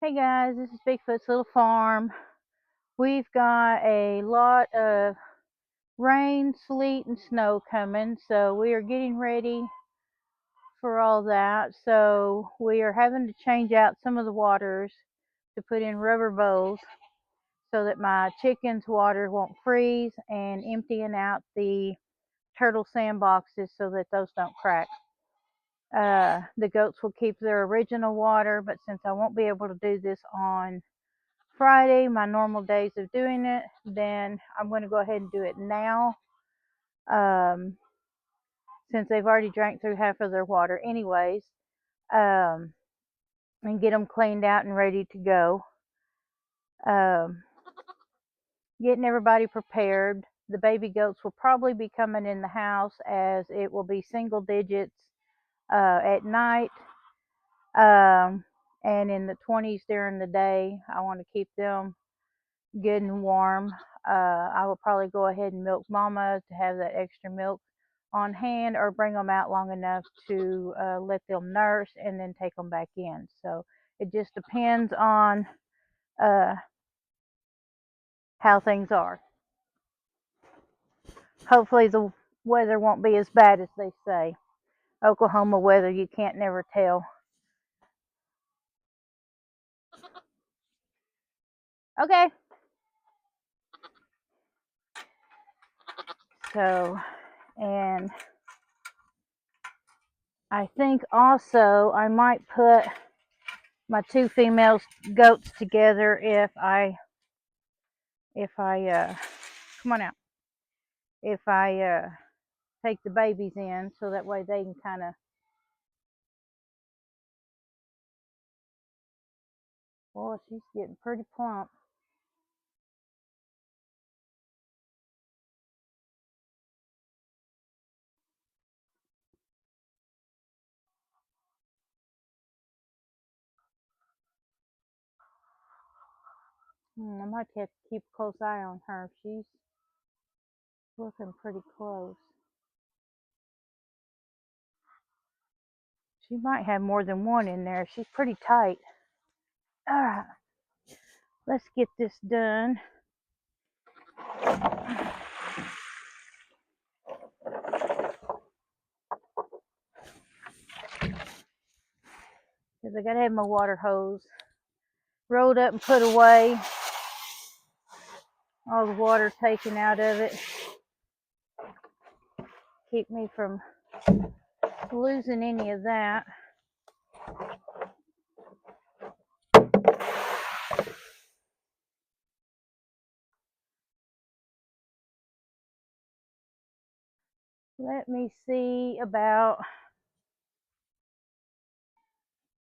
Hey guys, this is Bigfoot's Little Farm. We've got a lot of rain, sleet, and snow coming, so we are getting ready for all that. So we are having to change out some of the waters to put in rubber bowls so that my chickens' water won't freeze, and emptying out the turtle sandboxes so that those don't crack. The goats will keep their original water, but since I won't be able to do this on Friday, my normal days of doing it, then I'm going to go ahead and do it now, um, since they've already drank through half of their water anyways, um, and get them cleaned out and ready to go. Um, Getting everybody prepared. The baby goats will probably be coming in the house, as it will be single digits at night, and in the 20s during the day. I want to keep them good and warm. I will probably go ahead and milk mama to have that extra milk on hand, or bring them out long enough to let them nurse and then take them back in. So it just depends on uh, how things are. Hopefully the weather won't be as bad as they say. Oklahoma weather, you can't never tell. Okay. So, and I think also I might put my two female goats together if I come on out, if I take the babies in, so that way they can kind of, well, she's getting pretty plump. I might have to keep a close eye on her. She's looking pretty close. She might have more than one in there. She's pretty tight. All right, let's get this done. Because I got to have my water hose rolled up and put away. All the water taken out of it. Keep me from losing any of that. Let me see about,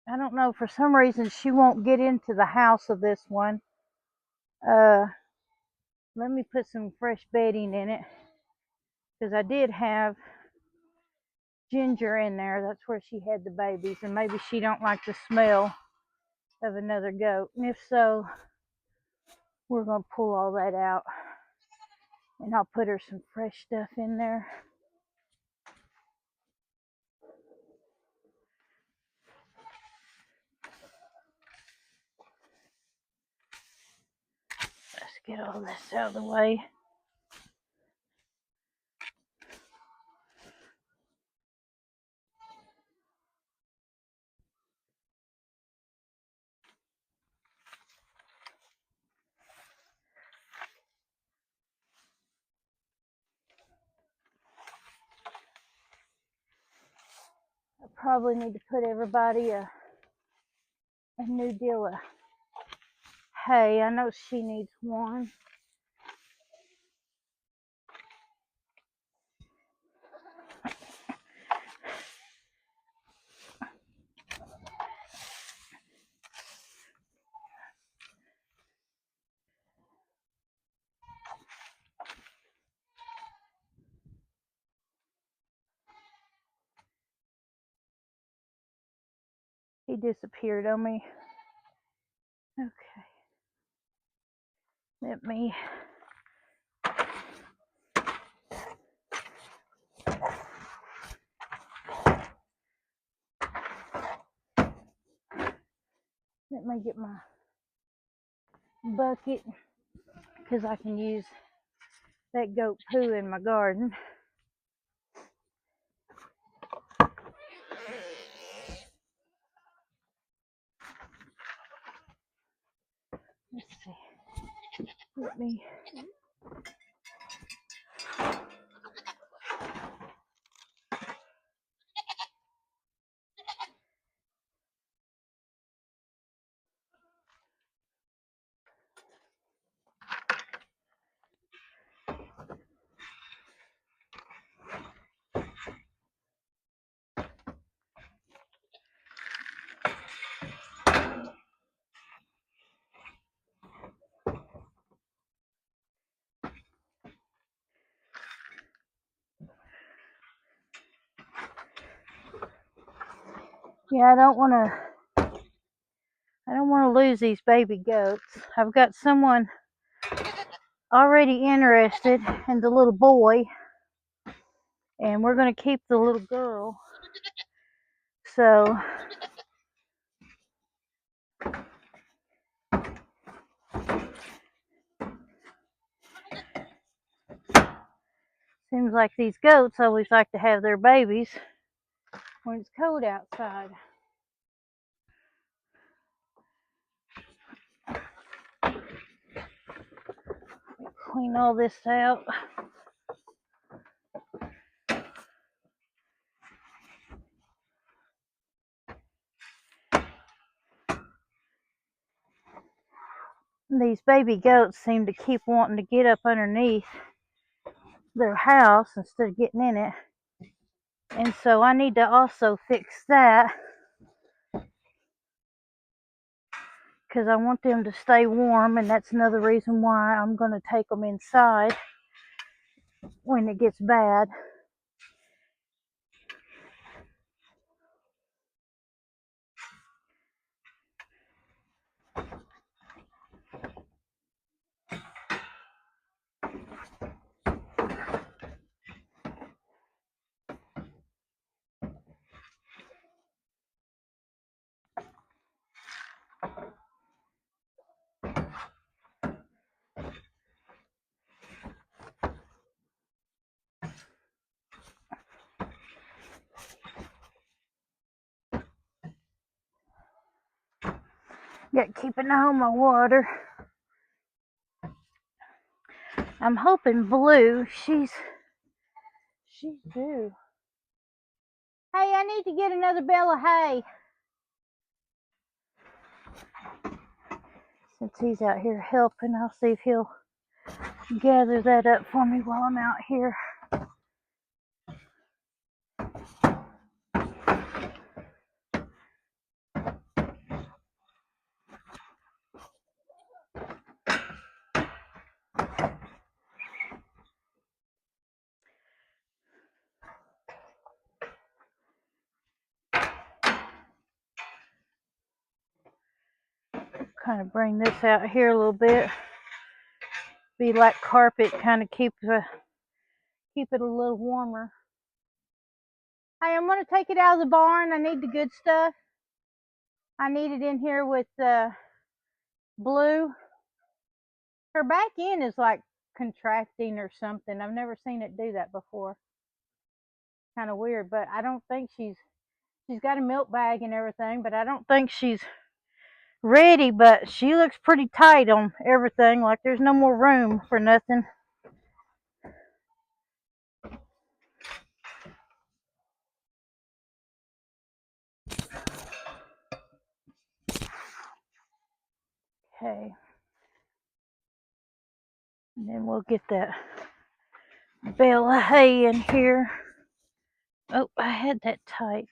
I don't know, for some reason she won't get into the house of this one. Let me put some fresh bedding in it, because I did have Ginger in there. That's where she had the babies, and maybe she don't like the smell of another goat. And if so, we're gonna pull all that out, and I'll put her some fresh stuff in there. Let's get all this out of the way. I probably need to put everybody a new deal of hay. I know she needs one. He disappeared on me. Okay. Let me Let me get my bucket because I can use that goat poo in my garden. Let's see. Let me. Yeah, I don't want to lose these baby goats. I've got someone already interested in the little boy, and we're going to keep the little girl. So seems like these goats always like to have their babies when it's cold outside. Clean all this out. These baby goats seem to keep wanting to get up underneath their house instead of getting in it. And so I need to also fix that because I want them to stay warm, and that's another reason why I'm going to take them inside when it gets bad. Got to keep an eye on my water. I'm hoping Blue, she's due. Hey, I need to get another bale of hay. Since he's out here helping, I'll see if he'll gather that up for me while I'm out here. Kind of bring this out here a little bit. Be like carpet, kind of keep it a little warmer. Hey, I'm gonna take it out of the barn. I need the good stuff. I need it in here with Blue. Her back end is like contracting or something. I've never seen it do that before. Kind of weird, but I don't think she's got a milk bag and everything, but I don't think she's ready. But she looks pretty tight on everything, like there's no more room for nothing. Okay, and then we'll get that bale of hay in here. Oh, I had that tight.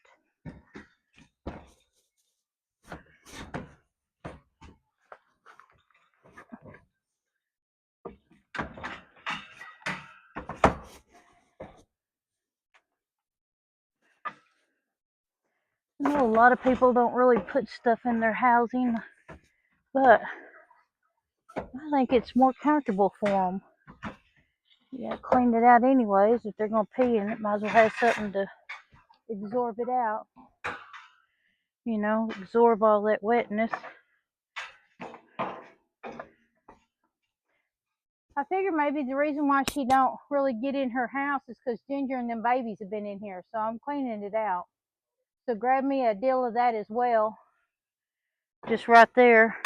I know a lot of people don't really put stuff in their housing, but I think it's more comfortable for them. Yeah, clean it out anyways. If they're gonna pee in it, might as well have something to absorb it out. You know, absorb all that wetness. I figure maybe the reason why she don't really get in her house is because Ginger and them babies have been in here, so I'm cleaning it out. So grab me a deal of that as well. Just right there.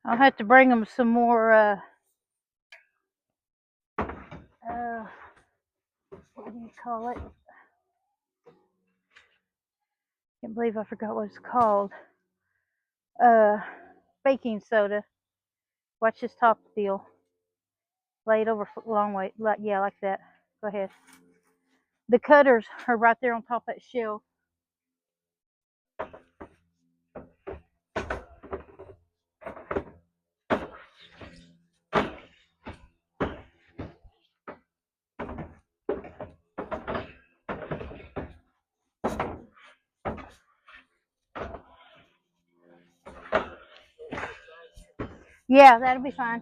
I'll have to bring them some more, what do you call it? Can't believe I forgot what it's called. Baking soda. Watch this top deal. Lay it over a long way. Yeah, like that. Go ahead. The cutters are right there on top of that shelf. Yeah, that'll be fine.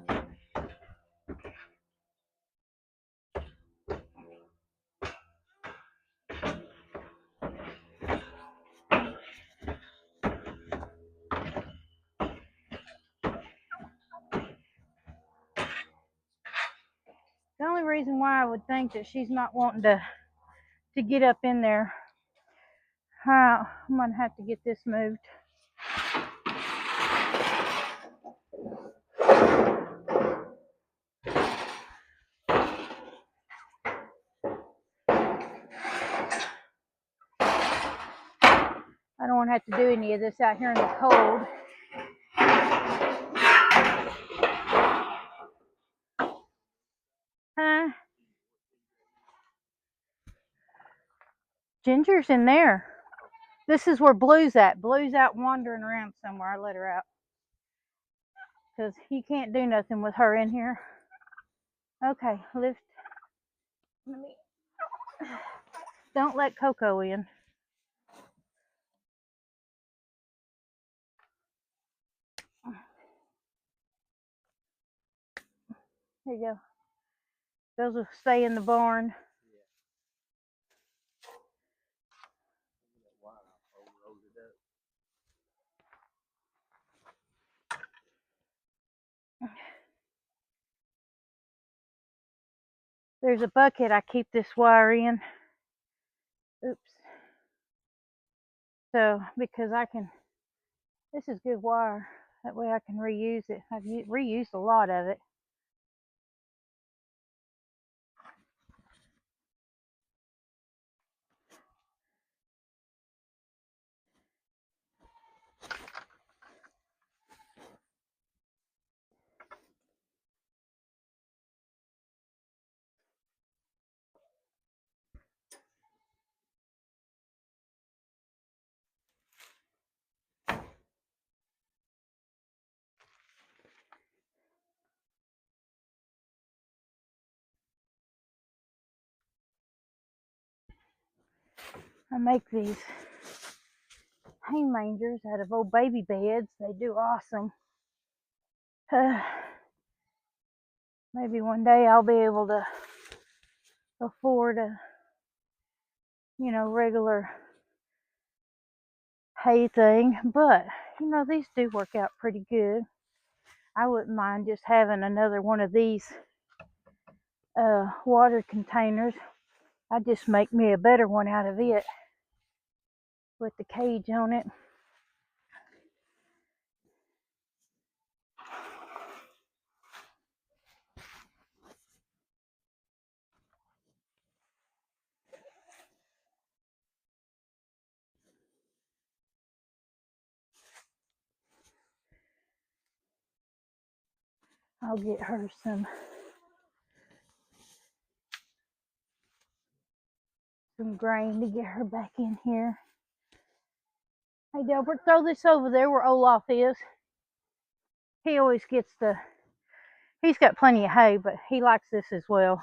The only reason why I would think that she's not wanting to get up in there, I'm gonna have to get this moved. I don't want to have to do any of this out here in the cold. Huh? Ginger's in there. This is where Blue's at. Blue's out wandering around somewhere. I let her out because he can't do nothing with her in here. Okay, lift. Don't let Coco in. Here you go. Those will stay in the barn. There's a bucket I keep this wire in. Oops. So, because this is good wire. That way I can reuse it. I've reused a lot of it. I make these hang mangers out of old baby beds. They do awesome. Maybe one day I'll be able to afford a, regular hay thing, but these do work out pretty good. I wouldn't mind just having another one of these water containers. I'd just make me a better one out of it with the cage on it. I'll get her some grain to get her back in here. Hey Delbert, throw this over there where Olaf is. He always gets he's got plenty of hay, but he likes this as well.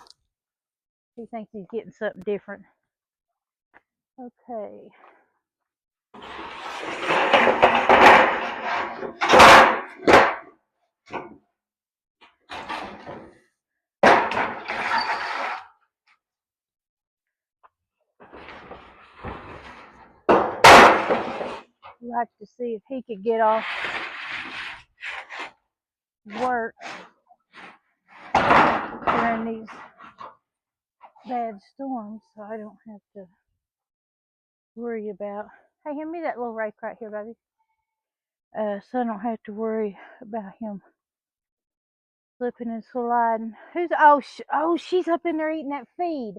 He thinks he's getting something different. Okay. like to see if he could get off work during these bad storms, so I don't have to worry about. Hey, hand me that little rake right here, baby. So I don't have to worry about him slipping and sliding. Who's she's up in there eating that feed.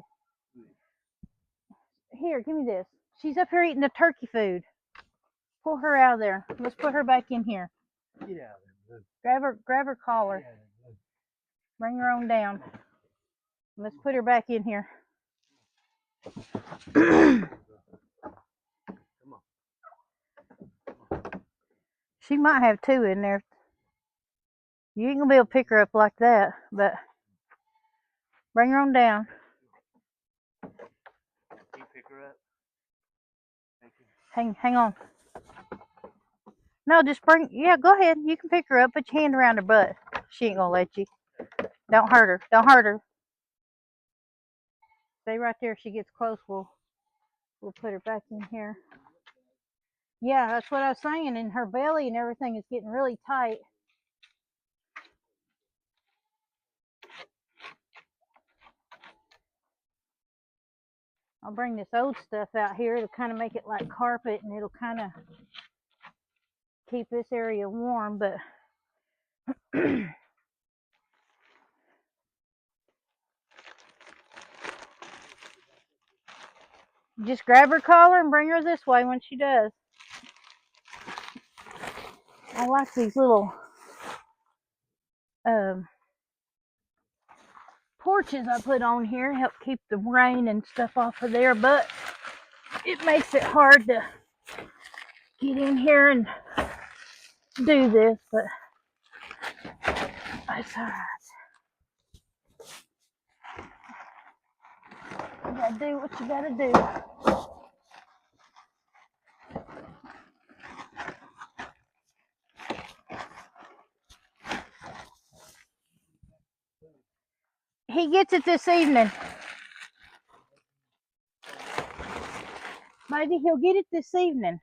Here, give me this. She's up here eating the turkey food. Pull her out of there. Let's put her back in here. Get out of there. Grab her collar. Bring her on down. Let's put her back in here. She might have two in there. You ain't gonna be able to pick her up like that, but bring her on down. Can you pick her up? Thank Hang you. on. No, just yeah, go ahead. You can pick her up, put your hand around her butt. She ain't gonna let you. Don't hurt her. Don't hurt her. Stay right there. If she gets close, we'll put her back in here. Yeah, that's what I was saying. And her belly and everything is getting really tight. I'll bring this old stuff out here. It'll kind of make it like carpet, and it'll kind of keep this area warm, but just grab her collar and bring her this way when she does. I like these little porches I put on here, help keep the rain and stuff off of there, but it makes it hard to get in here and do this, but that's all right. You gotta do what you gotta do. He gets it this evening. Maybe he'll get it this evening.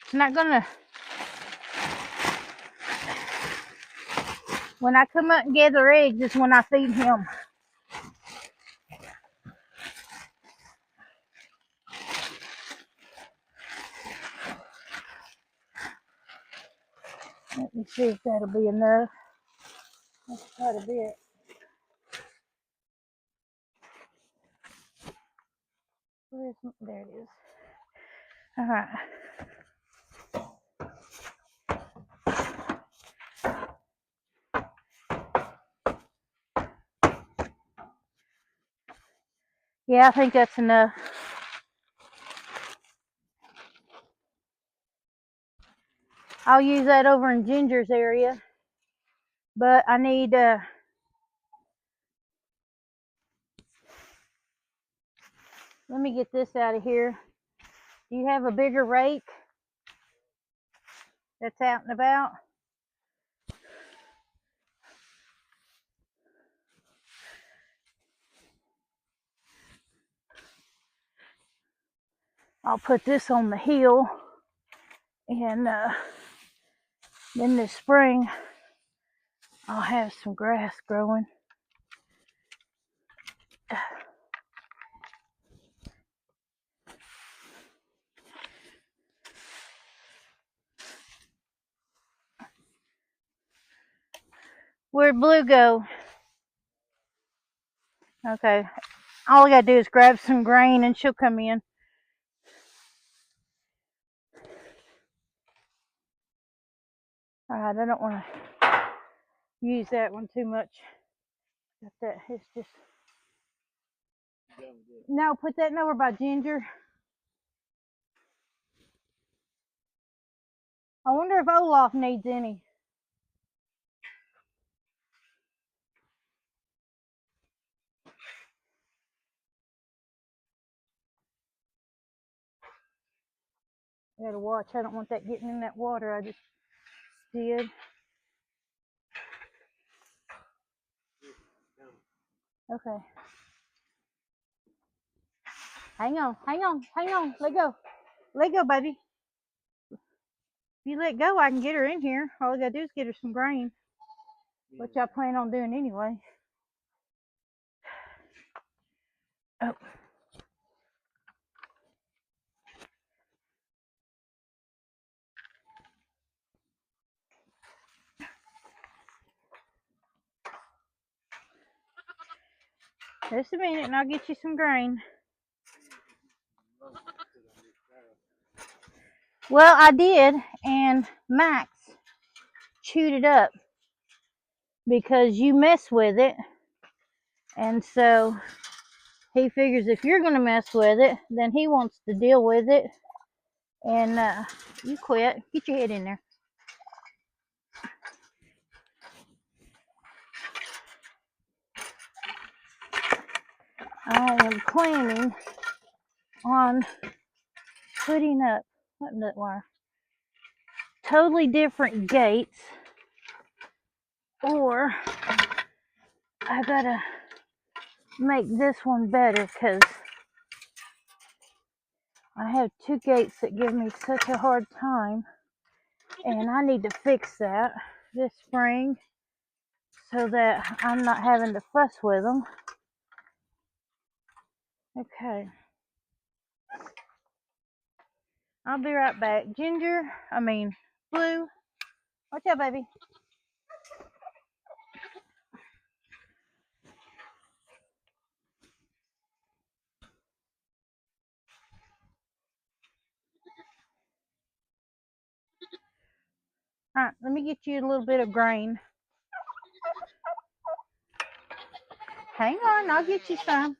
It's not gonna. When I come up and gather eggs, is when I feed him. Let me see if that'll be enough. That's quite a bit. There it is. All right. Yeah, I think that's enough. I'll use that over in Ginger's area, but I need let me get this out of here. Do you have a bigger rake that's out and about? I'll put this on the hill, and then this spring I'll have some grass growing. Where'd Blue go? Okay. All I gotta do is grab some grain and she'll come in. Alright, I don't want to use that one too much. Got that. It's just. No, put that over by Ginger. I wonder if Olaf needs any. I gotta watch. I don't want that getting in that water I just did. Okay. Hang on. Let go. Let go, baby. If you let go, I can get her in here. All I gotta do is get her some grain, which I plan on doing anyway. Oh. Just a minute and I'll get you some grain. Well, I did, and Max chewed it up because you mess with it. And so he figures if you're going to mess with it, then he wants to deal with it. And you quit. Get your head in there. I am planning on putting up totally different gates, or I gotta make this one better because I have two gates that give me such a hard time, and I need to fix that this spring so that I'm not having to fuss with them. Okay. I'll be right back. Blue. Watch out, baby. All right, let me get you a little bit of grain. Hang on, I'll get you some.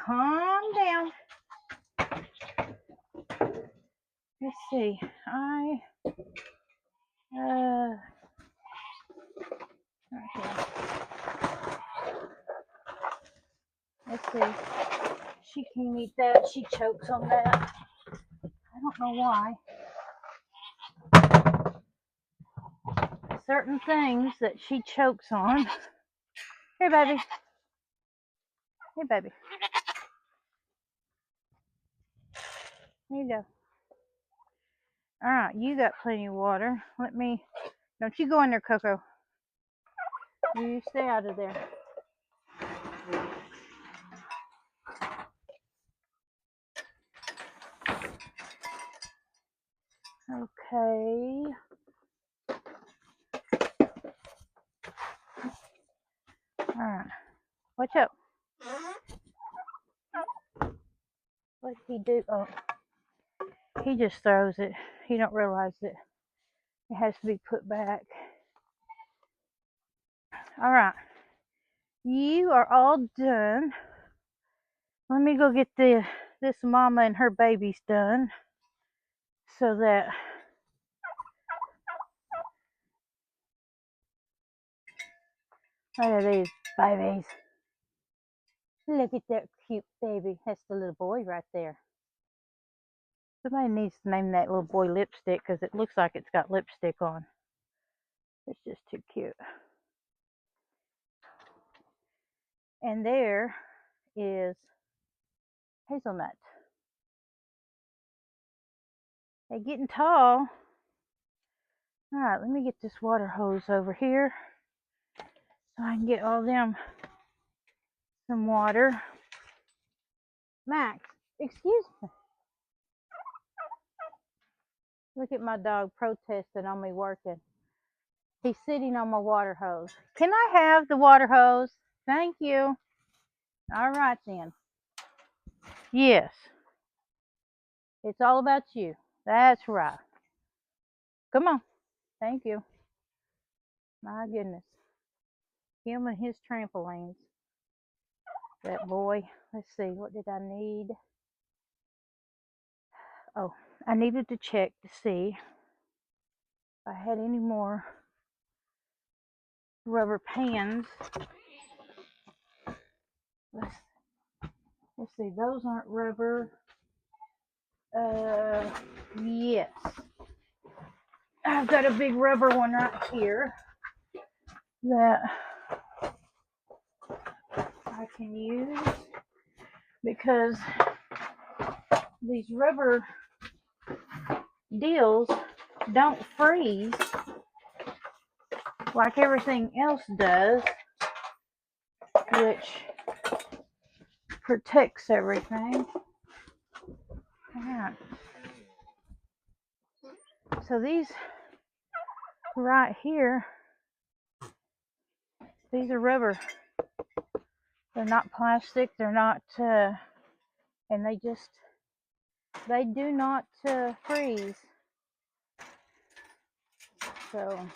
Calm down. Let's see. Okay. Let's see. She can't eat that. She chokes on that. I don't know why. Certain things that she chokes on. Here, baby. Here, baby. Here you go. All right, you got plenty of water. Don't you go in there, Coco. You stay out of there. Okay. All right. Watch out. What did he do? Oh, he just throws it. He don't realize that it has to be put back. All right. You are all done. Let me go get this mama and her babies done so that look at these babies. Look at that cute baby. That's the little boy right there. Somebody needs to name that little boy Lipstick because it looks like it's got lipstick on. It's just too cute. And there is Hazelnut. They're getting tall. All right, let me get this water hose over here so I can get all them some water. Max, excuse me. Look at my dog protesting on me working. He's sitting on my water hose. Can I have the water hose? Thank you. All right then. Yes. It's all about you. That's right. Come on. Thank you. My goodness. Him and his trampolines. That boy. Let's see. What did I need? Oh, I needed to check to see if I had any more rubber pans. Let's see. Those aren't rubber. Yes. I've got a big rubber one right here that I can use because these rubber deals don't freeze like everything else does, which protects everything. Alright. So these right here, these are rubber. They're not plastic. They're not, and they do not freeze. So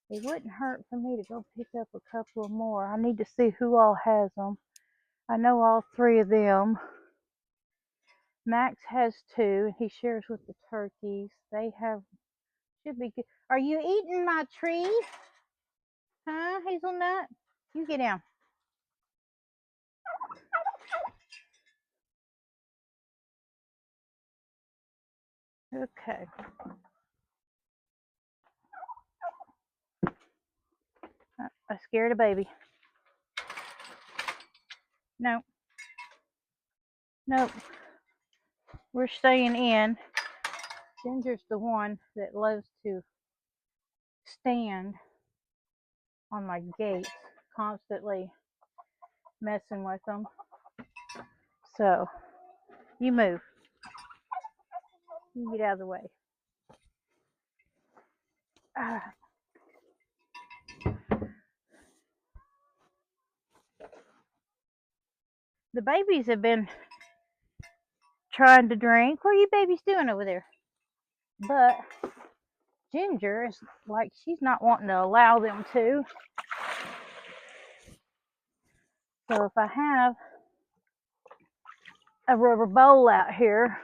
it wouldn't hurt for me to go pick up a couple of more. I need to see who all has them. I know all three of them. Max has two. He shares with the turkeys. They should be good. Are you eating my tree? Huh, Hazelnut? You get down. Okay. I scared a baby. No. Nope. We're staying in. Ginger's the one that loves to stand on my gates, constantly messing with them. So, you move. You get out of the way. The babies have been trying to drink. What are you babies doing over there? But Ginger is like, she's not wanting to allow them to. So if I have a rubber bowl out here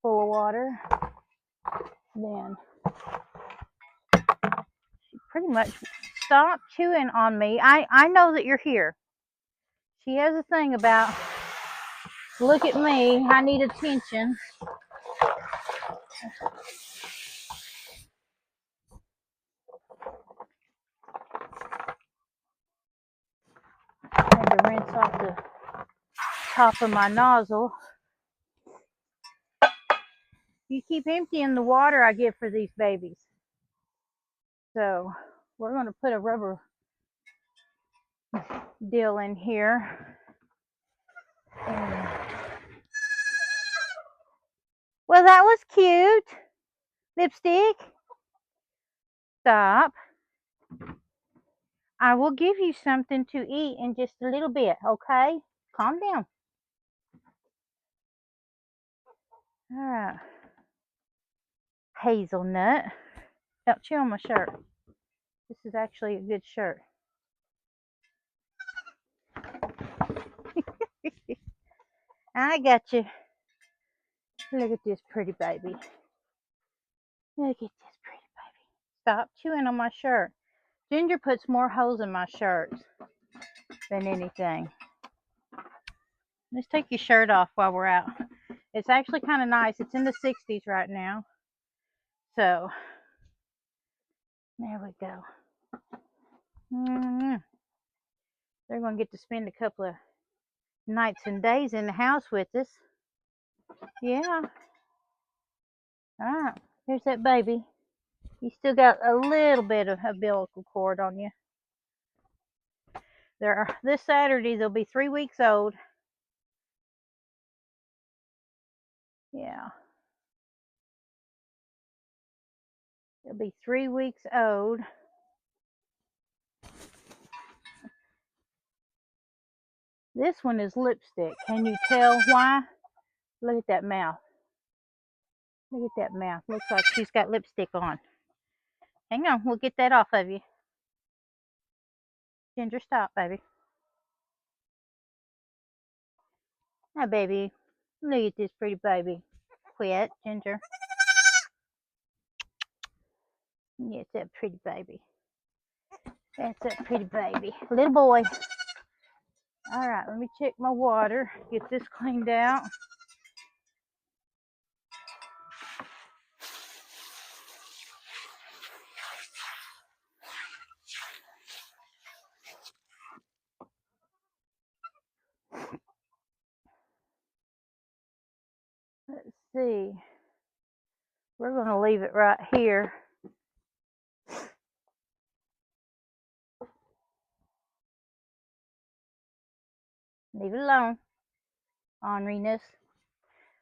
full of water, then she pretty much stop chewing on me. I know that you're here. She has a thing about, look at me, I need attention. I had to rinse off the top of my nozzle. You keep emptying the water I give for these babies. So we're going to put a rubber deal in here. Well, that was cute. Lipstick. Stop. I will give you something to eat in just a little bit, okay? Calm down. All right. Hazelnut. Don't chew on my shirt. This is actually a good shirt. I got you. Look at this pretty baby. Look at this pretty baby. Stop chewing on my shirt. Ginger puts more holes in my shirts than anything. Let's take your shirt off while we're out. It's actually kind of nice. It's in the 60s right now. So, there we go. They're going to get to spend a couple of nights and days in the house with us. Yeah. All right. Here's that baby. You still got a little bit of umbilical cord on you. This Saturday, they'll be 3 weeks old. Yeah. They'll be 3 weeks old. This one is lipstick. Can you tell why? Look at that mouth. Look at that mouth. Looks like she's got lipstick on. Hang on, we'll get that off of you. Ginger, stop, baby. Hi, baby. Look at this pretty baby. Quit, Ginger. Yes, that pretty baby. That's that pretty baby. Little boy. All right, let me check my water. Get this cleaned out. Let's see. We're going to leave it right here. Leave it alone. Orneriness.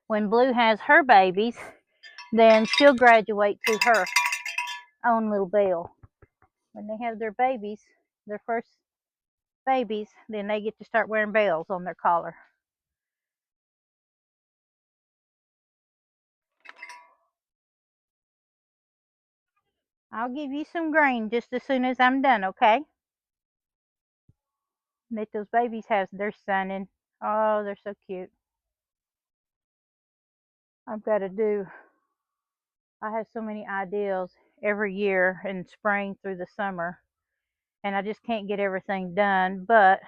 When Blue has her babies, then she'll graduate to her own little bell. When they have their babies, their first babies, then they get to start wearing bells on their collar. I'll give you some grain just as soon as I'm done, okay? Let those babies have their sunning. Oh, they're so cute. I have so many ideas every year in spring through the summer, and I just can't get everything done, but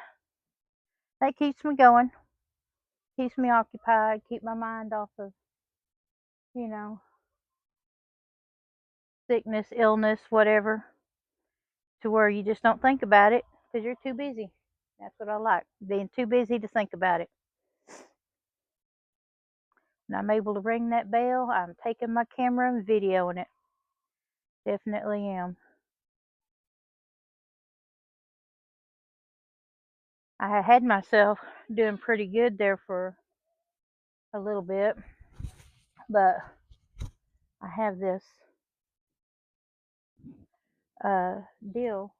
that keeps me going, keeps me occupied, keep my mind off of, you know, sickness, illness, whatever, to where you just don't think about it because you're too busy. That's what I like, being too busy to think about it. When I'm able to ring that bell, I'm taking my camera and videoing it. Definitely am. I had myself doing pretty good there for a little bit, but I have this deal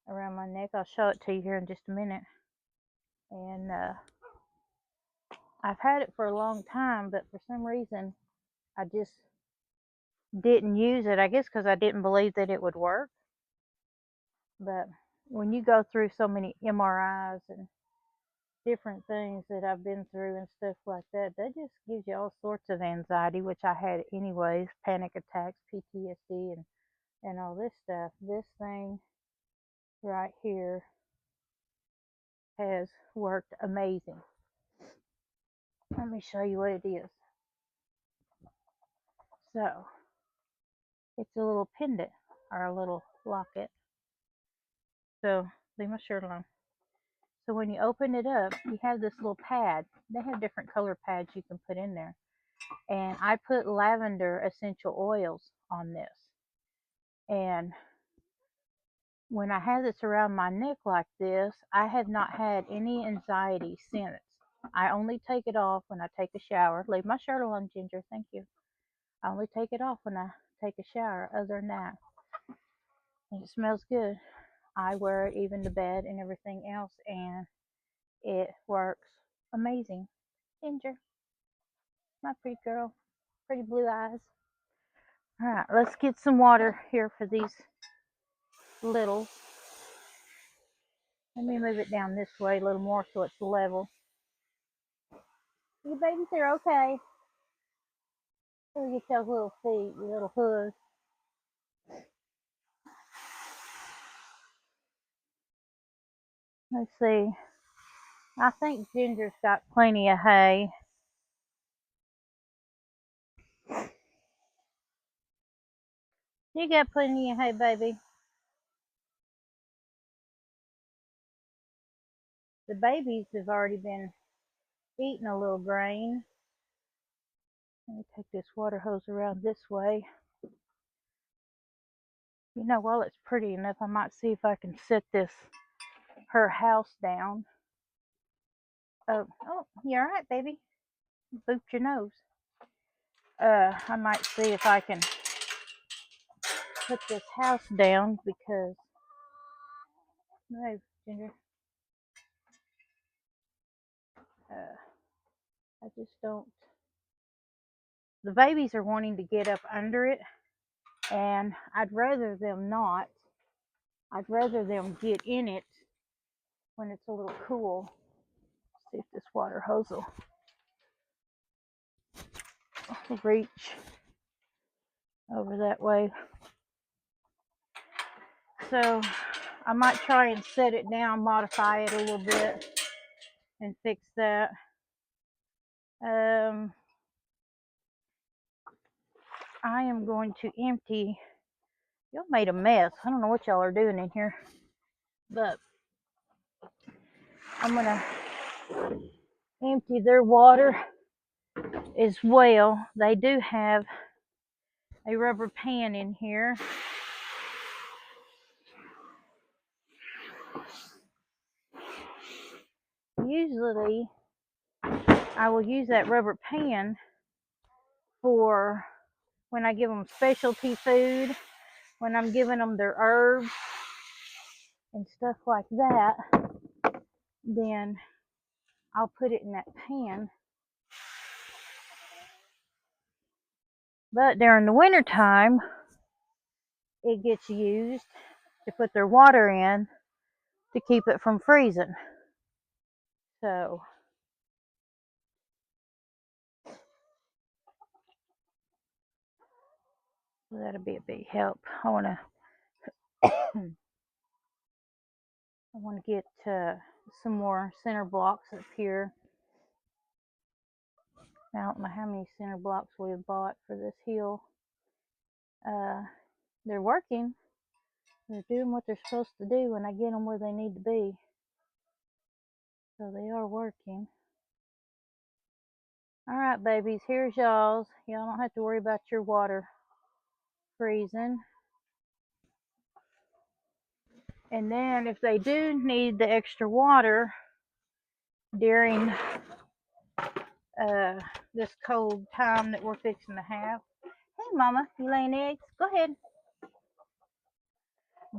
around my neck. I'll show it to you here in just a minute. And I've had it for a long time, but for some reason I just didn't use it. I guess because I didn't believe that it would work. But when you go through so many MRIs and different things that I've been through and stuff like that, that just gives you all sorts of anxiety, which I had anyways, panic attacks, PTSD, and all this stuff. This thing right here has worked amazing. Let me show you what it is. So it's a little pendant or a little locket. So leave my shirt alone. So when you open it up, you have this little pad. They have different color pads you can put in there. And I put lavender essential oils on this. And when I have this around my neck like this, I have not had any anxiety since. I only take it off when I take a shower. Leave my shirt alone, Ginger. Thank you. I only take it off when I take a shower. Other than that, and it smells good. I wear it even to bed and everything else, and it works amazing. Ginger, my pretty girl, pretty blue eyes. All right, let's get some water here for these littles. Let me move it down this way a little more so it's level. You babies are okay. Let me get those little feet, your little hooves. Let's see. I think Ginger's got plenty of hay. You got plenty of hay, baby. The babies have already been eating a little grain. Let me take this water hose around this way. You know, while it's pretty enough, I might see if I can set her house down. Oh, you all right, baby? Booped your nose. I might see if I can put this house down because no, Ginger. I just don't. The babies are wanting to get up under it, and I'd rather them not. I'd rather them get in it when it's a little cool. Let's see if this water hose will reach over that way. So I might try and set it down, modify it a little bit, and fix that. I am going to empty. Y'all made a mess. I don't know what y'all are doing in here, but I'm gonna empty their water as well, they do have a rubber pan in here. Usually, I will use that rubber pan for when I give them specialty food, when I'm giving them their herbs and stuff like that, then I'll put it in that pan. But during the winter time, it gets used to put their water in to keep it from freezing. So that'll be a big help. I want to get some more center blocks up here. I don't know how many center blocks we've bought for this hill. They're working. They're doing what they're supposed to do when I get them where they need to be. So they are working. All right, babies, here's y'all's. Y'all don't have to worry about your water freezing. And then if they do need the extra water during this cold time that we're fixing to have. Hey, Mama, you laying eggs? Go ahead.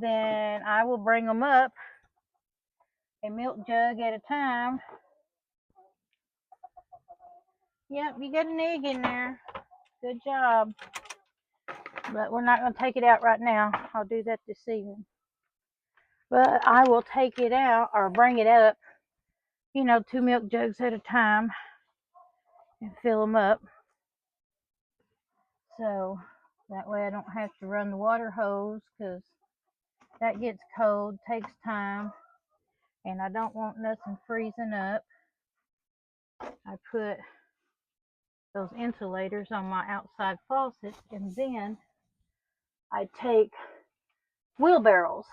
Then I will bring them up a milk jug at a time. Yep, you got an egg in there. Good job. But we're not going to take it out right now. I'll do that this evening. But I will take it out or bring it up, 2 milk jugs at a time and fill them up. So that way I don't have to run the water hose because that gets cold, takes time, and I don't want nothing freezing up. I put those insulators on my outside faucet, and then I take wheelbarrows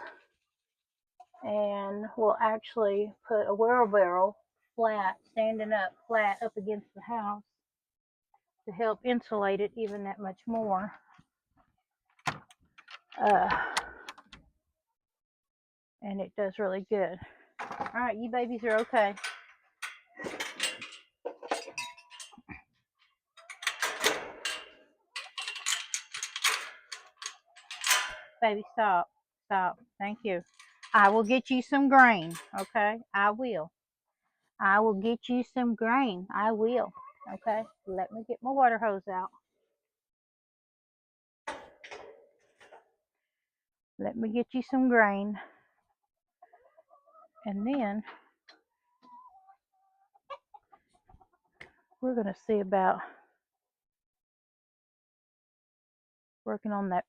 and we'll actually put a wheelbarrow flat, standing up flat up against the house to help insulate it even that much more. And it does really good. All right, you babies are okay. Baby, stop. Stop. Thank you. I will get you some grain, okay? I will. I will get you some grain. I will. Okay? Let me get my water hose out. Let me get you some grain. And then we're going to see about working on that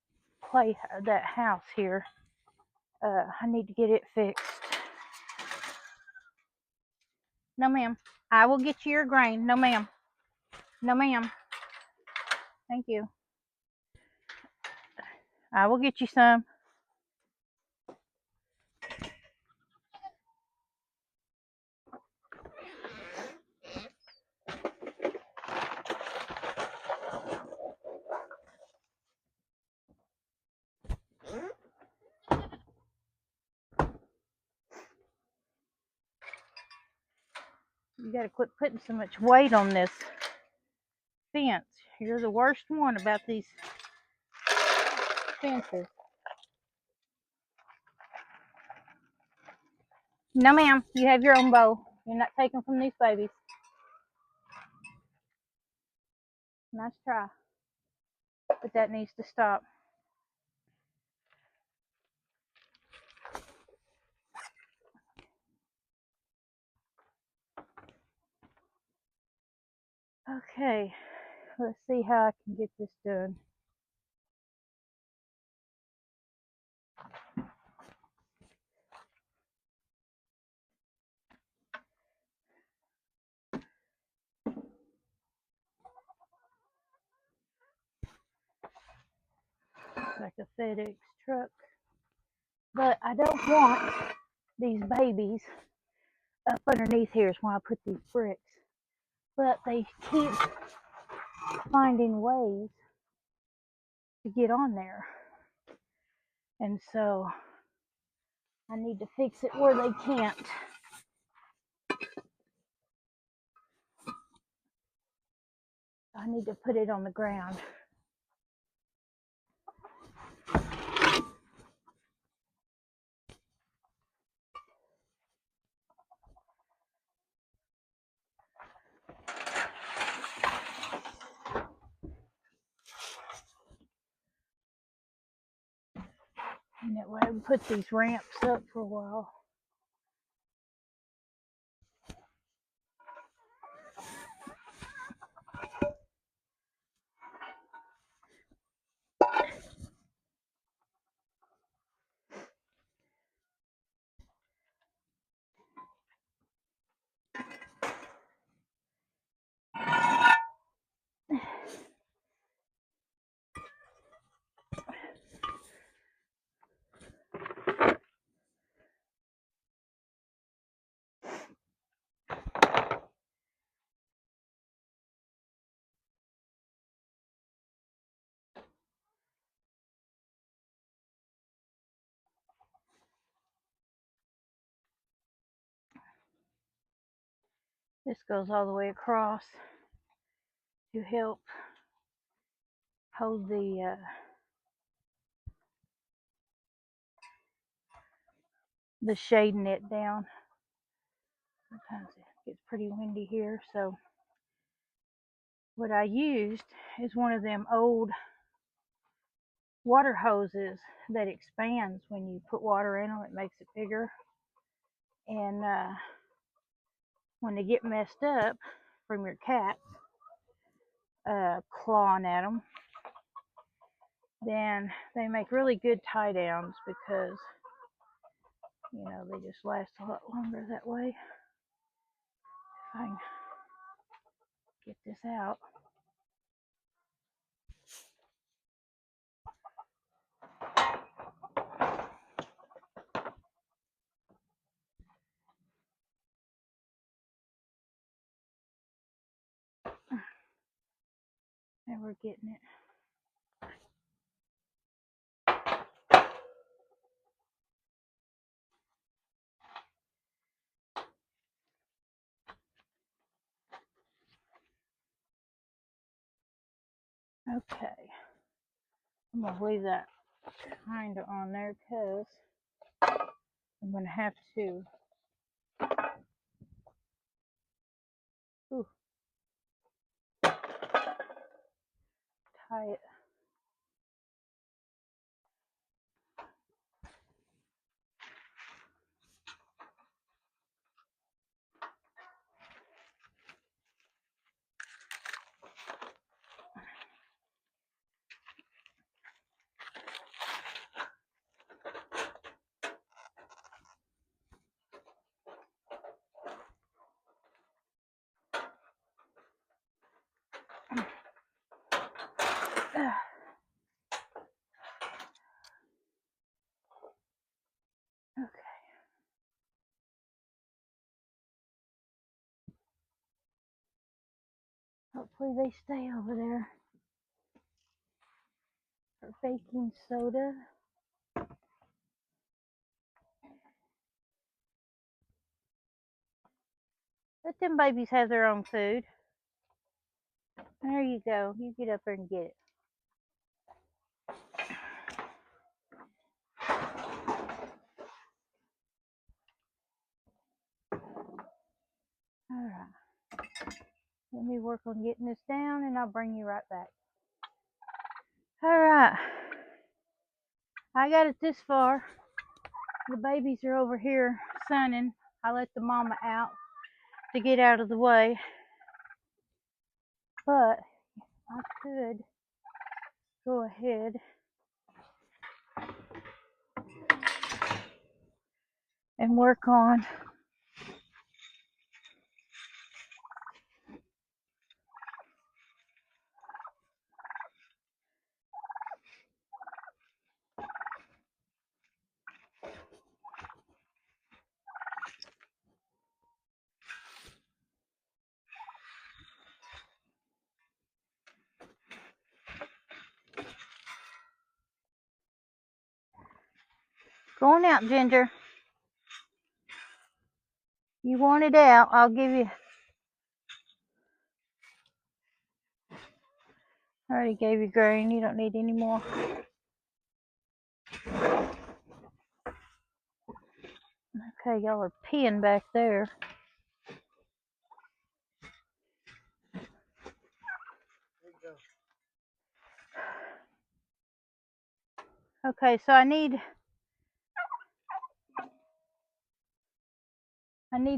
house here. I need to get it fixed. No, ma'am. I will get you your grain. No, ma'am. No, ma'am. Thank you. I will get you some. You got to quit putting so much weight on this fence. You're the worst one about these fences. No, ma'am. You have your own bowl. You're not taking from these babies. Nice try. But that needs to stop. Okay. Let's see how I can get this done. Like a FedEx truck. But I don't want these babies up underneath here is why I put these bricks. but they keep finding ways to get on there. And so I need to fix it where they can't. I need to put it on the ground. And that way I can put these ramps up for a while. This goes all the way across to help hold the shade net down. Sometimes it gets pretty windy here, so what I used is one of them old water hoses that expands when you put water in them. It makes it bigger, and when they get messed up from your cat clawing at them, then they make really good tie downs because, you know, they just last a lot longer that way. If I can get this out. And we're getting it. Okay, I'm gonna leave that kind of on there because I'm gonna have to tie it. Okay. Hopefully they stay over there. For baking soda. Let them babies have their own food. There you go. You get up there and get it. Alright. Let me work on getting this down and I'll bring you right back. Alright. I got it this far. The babies are over here sunning. I let the mama out to get out of the way. But I could go ahead and work on Go on out, Ginger. You want it out, I'll give you. I already gave you grain. You don't need any more. Okay, y'all are peeing back there. Okay, so I need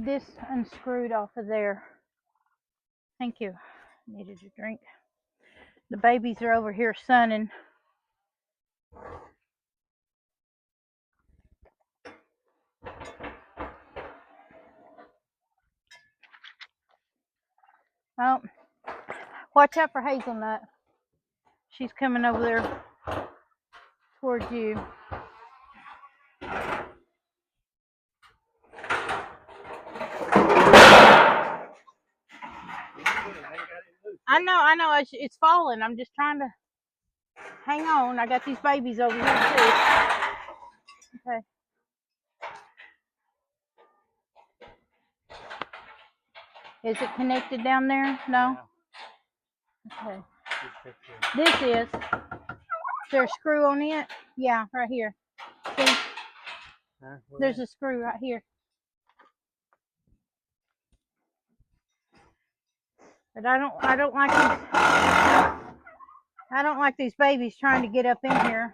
this unscrewed off of there. Thank you. Needed a drink. The babies are over here sunning. Oh, watch out for Hazelnut. She's coming over there towards you. I know, it's falling. I'm just trying to hang on. I got these babies over here too. Okay. Is it connected down there? No? Okay. This is. Is there a screw on it? Yeah, right here. See? There's a screw right here. But I don't like these babies trying to get up in here.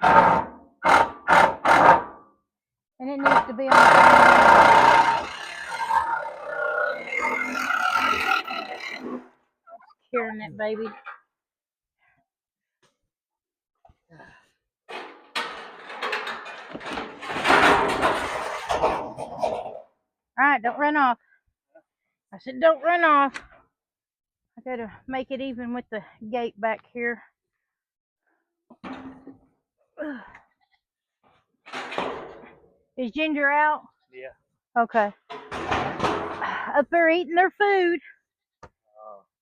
And it needs to be on the securing that baby. Alright, don't run off. I said don't run off. I gotta make it even with the gate back here. Is Ginger out? Yeah. Okay. Up there eating their food.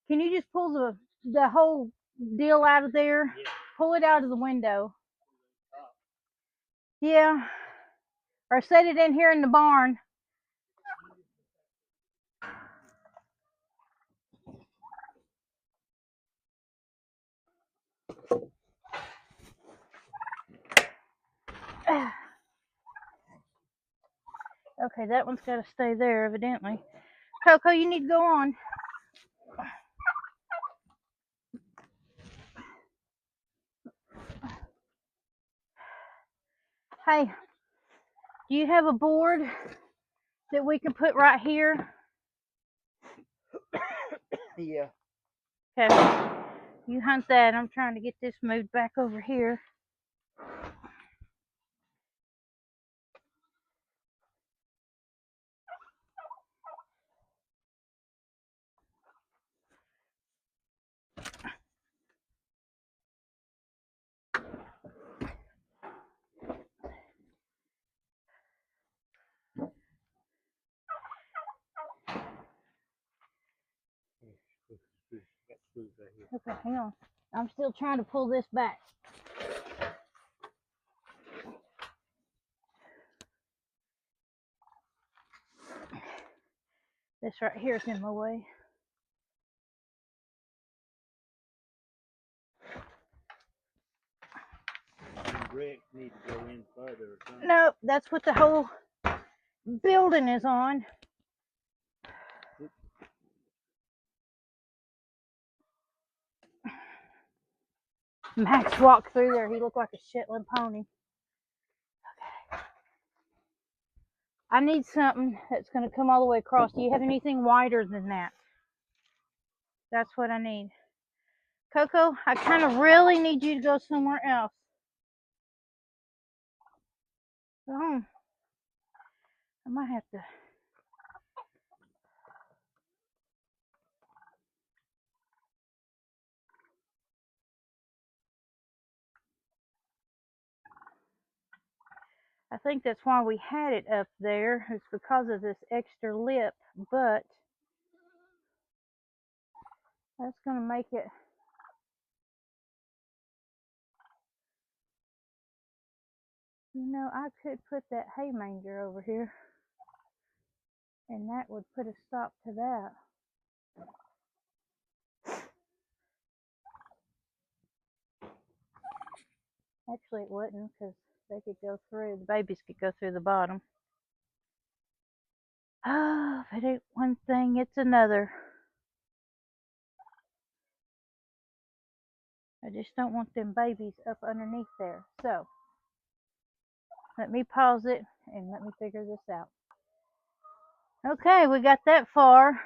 Can you just pull the whole deal out of there? Yeah. Pull it out of the window. Yeah. Or set it in here in the barn. Okay, that one's got to stay there, evidently. Coco, you need to go on. Hey, do you have a board that we can put right here? Yeah. Okay. You hunt that. I'm trying to get this moved back over here. Okay, hang on. I'm still trying to pull this back. This right here is in my way. Bricks need to go in further or something. Nope, that's what the whole building is on. Max walked through there. He looked like a Shetland pony. Okay. I need something that's going to come all the way across. Do you have anything wider than that? That's what I need. Coco, I kind of really need you to go somewhere else. Oh, I might have to. I think that's why we had it up there. It's because of this extra lip, but that's going to make it. You know, I could put that hay manger over here, and that would put a stop to that. Actually, it wouldn't, because they could go through, the babies could go through the bottom. Oh, if it ain't one thing, it's another. I just don't want them babies up underneath there. So, let me pause it and let me figure this out. Okay, we got that far.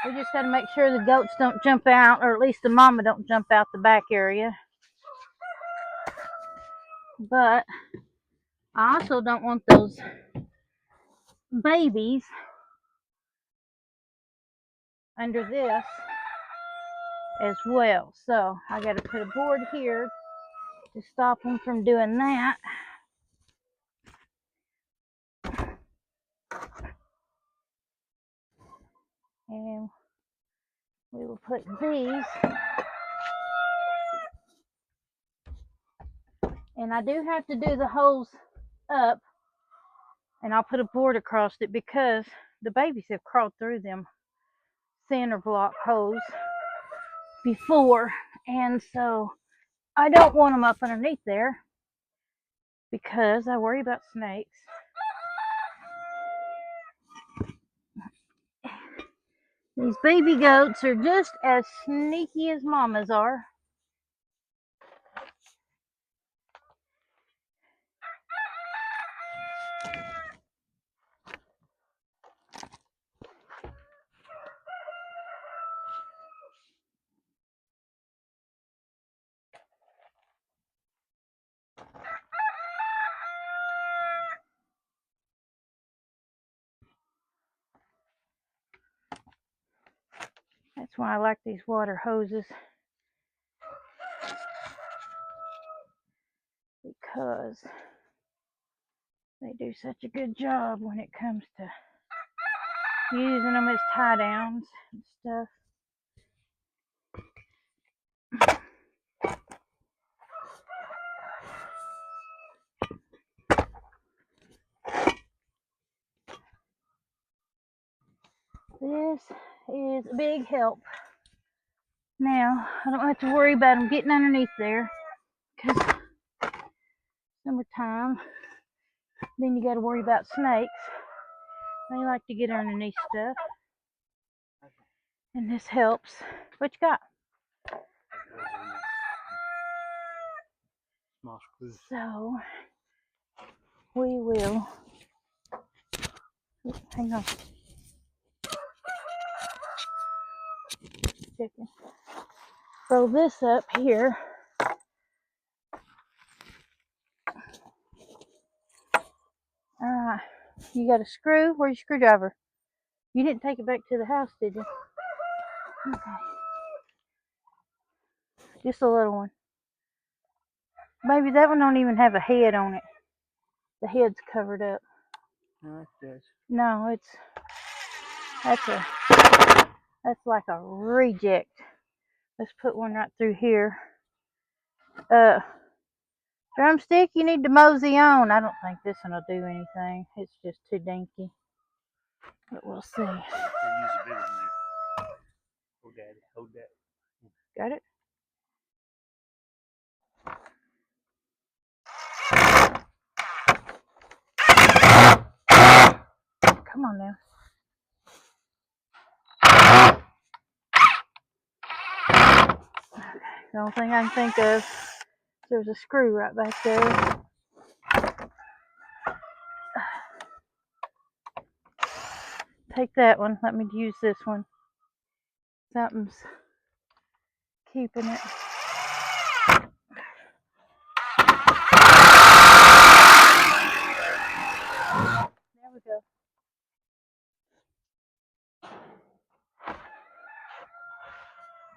We just got to make sure the goats don't jump out, or at least the mama don't jump out the back area. But I also don't want those babies under this as well. So I got to put a board here to stop them from doing that. And we will put these. And I do have to do the holes up, and I'll put a board across it because the babies have crawled through them cinder block holes before, and so I don't want them up underneath there because I worry about snakes. These baby goats are just as sneaky as mamas are. That's why I like these water hoses, because they do such a good job when it comes to using them as tie downs and stuff. This is a big help. Now, I don't have to worry about them getting underneath there, because summertime, then you got to worry about snakes. They like to get underneath stuff, and this helps. What you got? Small screws. So, we will, hang on. Chicken. Throw this up here. Alright, you got a screw? Where's your screwdriver? You didn't take it back to the house, did you? Okay. Just a little one. Maybe that one don't even have a head on it. The head's covered up. No, it does. No, that's like a reject. Let's put one right through here. Drumstick, you need to mosey on. I don't think this one will do anything. It's just too dinky. But we'll see. We'll use a bigger one there. Oh, Daddy, hold that. Got it? Come on now. The only thing I can think of, there's a screw right back there. Take that one. Let me use this one. Something's keeping it. There we go.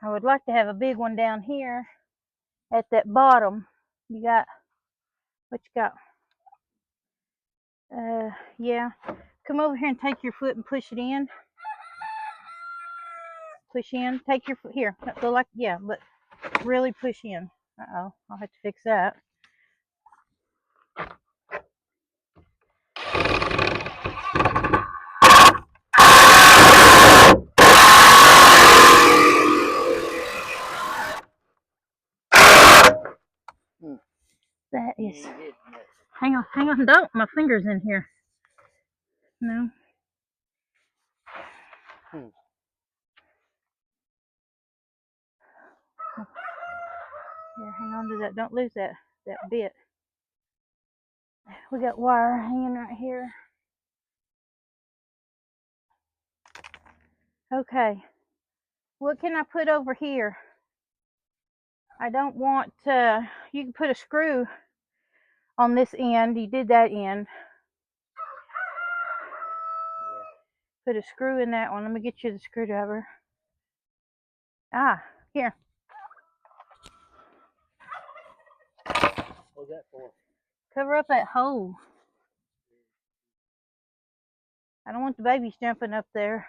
I would like to have a big one down here at that bottom. You got, what you got? Yeah. Come over here and take your foot and push it in. Push in. Take your foot here. Go like, yeah, but really push in. Uh-oh, I'll have to fix that. That You is. ain't hitting that. Hang on, don't. My finger's in here. No. Here, hang on to that. Don't lose that bit. We got wire hanging right here. Okay. What can I put over here? I don't want to. You can put a screw on this end. You did that end. Put a screw in that one. Let me get you the screwdriver. Ah, here. What's that for? Cover up that hole. I don't want the babies jumping up there.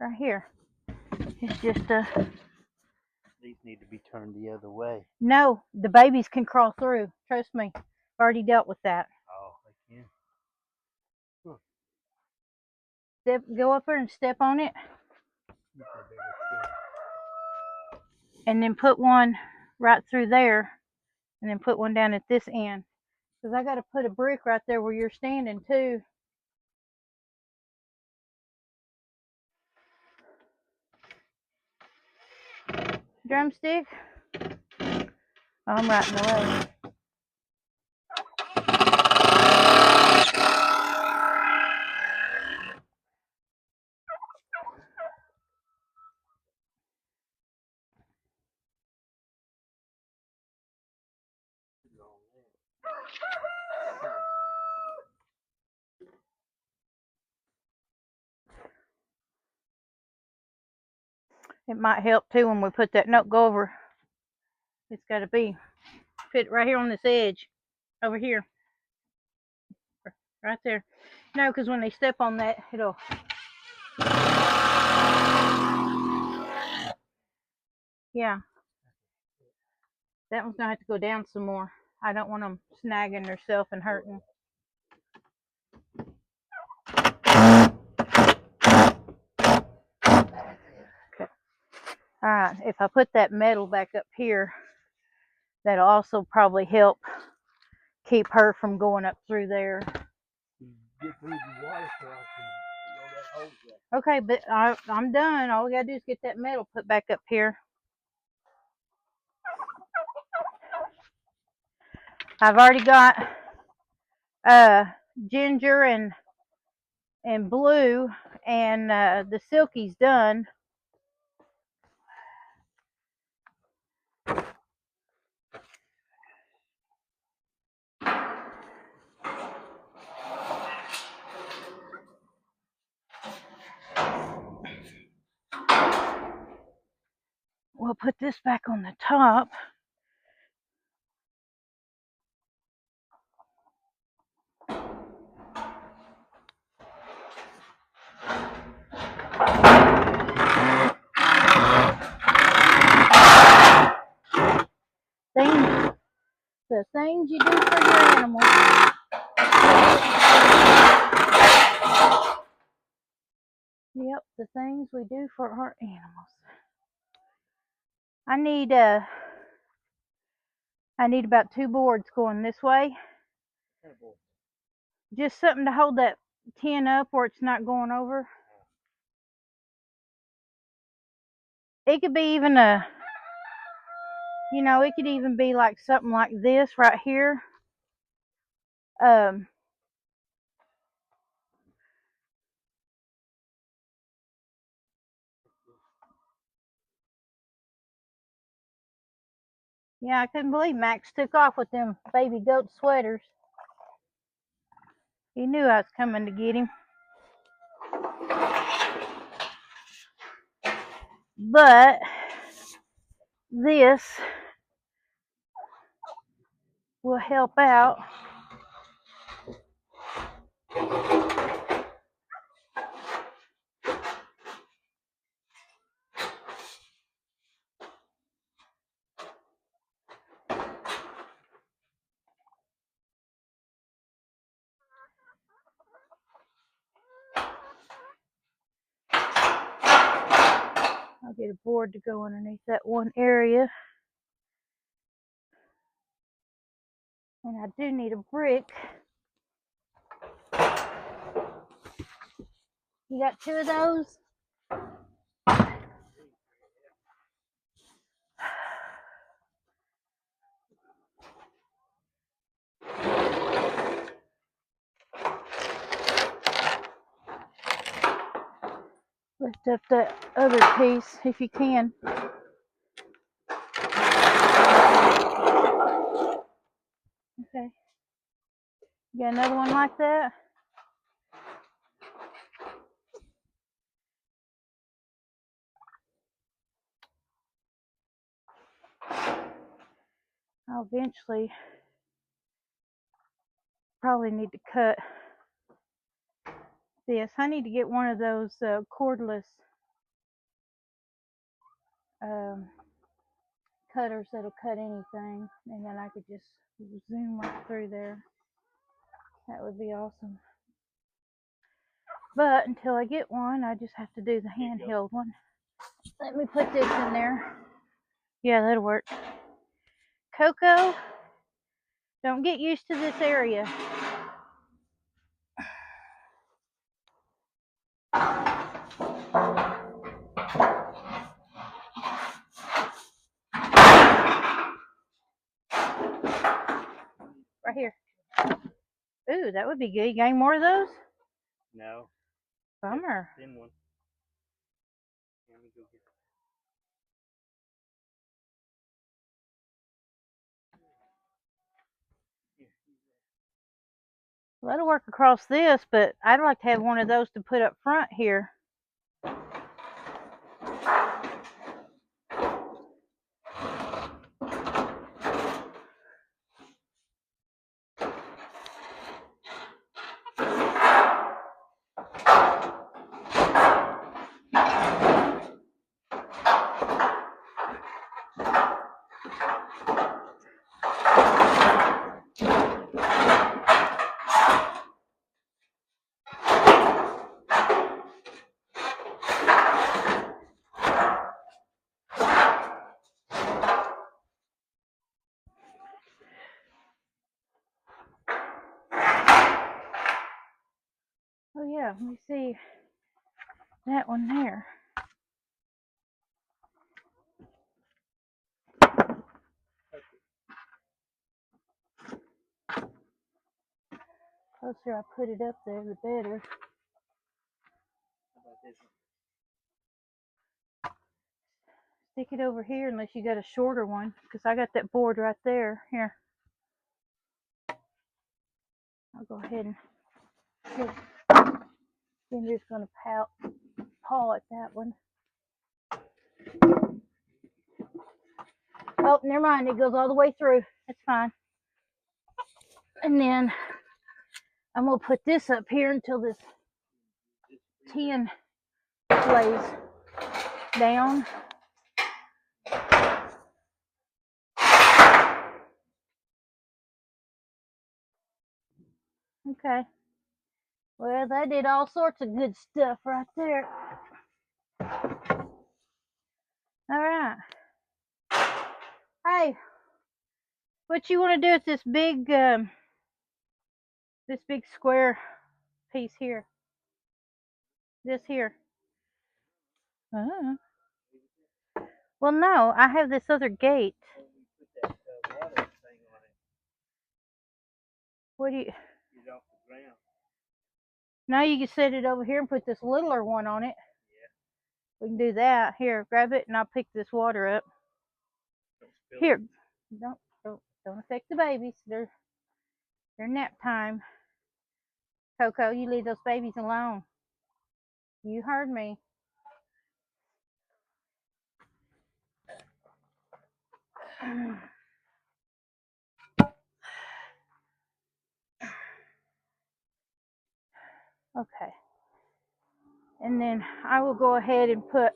Right here. It's just a. These need to be turned the other way. No, the babies can crawl through. Trust me. I've already dealt with that. Oh, they can. Go up there and step on it. And then put one right through there. And then put one down at this end. Because I got to put a brick right there where you're standing too. Drumstick? Oh, I'm right in the way. It might help too when we put that. Nope, go over. It's got to be fit right here on this edge. Over here. Right there. No, because when they step on that, it'll. Yeah. That one's going to have to go down some more. I don't want them snagging themselves and hurting. Okay. All right. If I put that metal back up here, that'll also probably help keep her from going up through there. Get through the water so Okay, but I'm done. All we gotta do is get that metal put back up here. I've already got ginger and blue, and the silky's done. We'll put this back on the top. The things you do for your animals. Yep, the things we do for our animals. I need about 2 boards going this way. Just something to hold that tin up where it's not going over. It could be even it could even be like something like this right here. Yeah, I couldn't believe Max took off with them baby goat sweaters. He knew I was coming to get him. But this will help out. I'll get a board to go underneath that one area. And I do need a brick. You got 2 of those? Lift up that other piece if you can. Okay. You got another one like that? I'll eventually probably need to cut this. I need to get one of those cordless cutters that'll cut anything, and then I could just zoom right through there. That would be awesome. But until I get one, I just have to do the handheld one. Let me put this in there. Yeah, that'll work. Coco, don't get used to this area. Right here. Ooh, that would be good. You got any more of those? No. Bummer. Thin one. Let me go get it. Well, that'll work across this, but I'd like to have one of those to put up front here. Oh yeah, let me see that one there. Closer I put it up there, the better. How about this one? Stick it over here unless you got a shorter one, because I got that board right there. Here. I'll go ahead and then just gonna paw at that one. Oh, never mind, it goes all the way through. That's fine. And then I'm gonna put this up here until this tin lays down. Okay. Well, that did all sorts of good stuff right there. All right. Hey, what you want to do with this big square piece here? This here. Well, no, I have this other gate. Put that water thing on it. What do you? Get it off the ground. Now you can set it over here and put this littler one on it. Yeah. We can do that. Here, grab it, and I'll pick this water up. Here, don't affect the babies. They're nap time. Coco, you leave those babies alone. You heard me. Okay. And then I will go ahead and put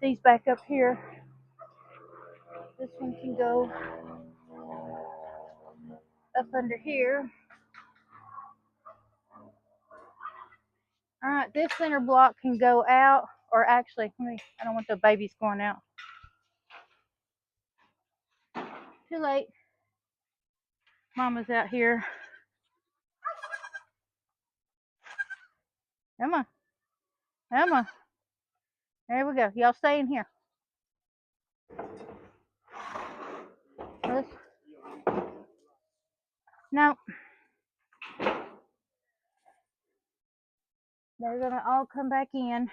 these back up here. This one can go up under here. All right, this center block can go out, or actually, I don't want the babies going out. Too late. Mama's out here. Emma, Emma. There we go. Y'all stay in here. No. They're gonna all come back in.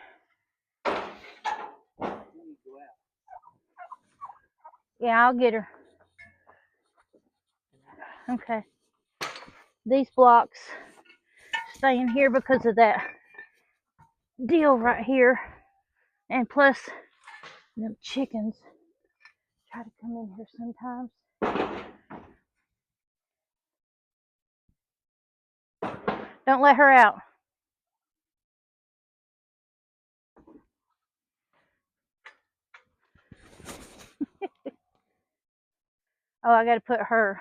Yeah, I'll get her. Okay. These blocks stay in here because of that deal right here. And plus, them chickens try to come in here sometimes. Don't let her out. Oh, I gotta put her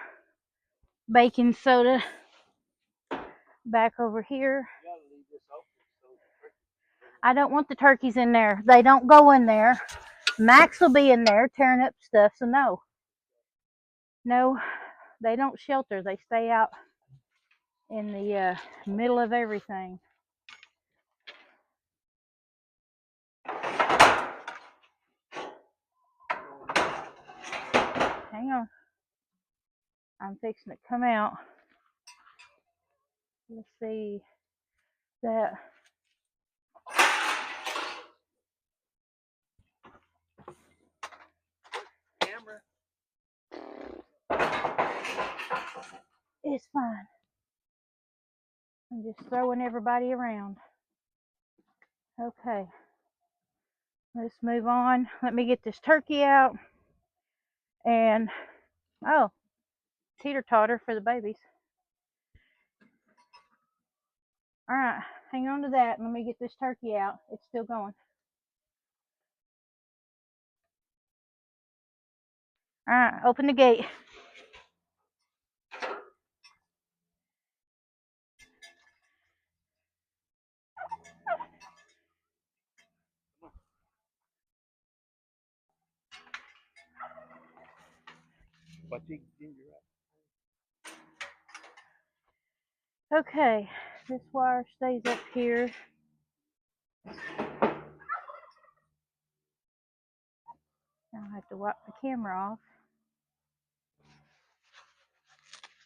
baking soda back over here. I don't want the turkeys in there. They don't go in there. Max will be in there tearing up stuff, so no. No, they don't shelter. They stay out in the middle of everything. Hang on. I'm fixing to come out. Let's see that. Camera. It's fine. I'm just throwing everybody around. Okay. Let's move on. Let me get this turkey out. And, oh, teeter-totter for the babies. All right, hang on to that. Let me get this turkey out. It's still going. All right, open the gate. Okay, this wire stays up here. I'll have to wipe the camera off.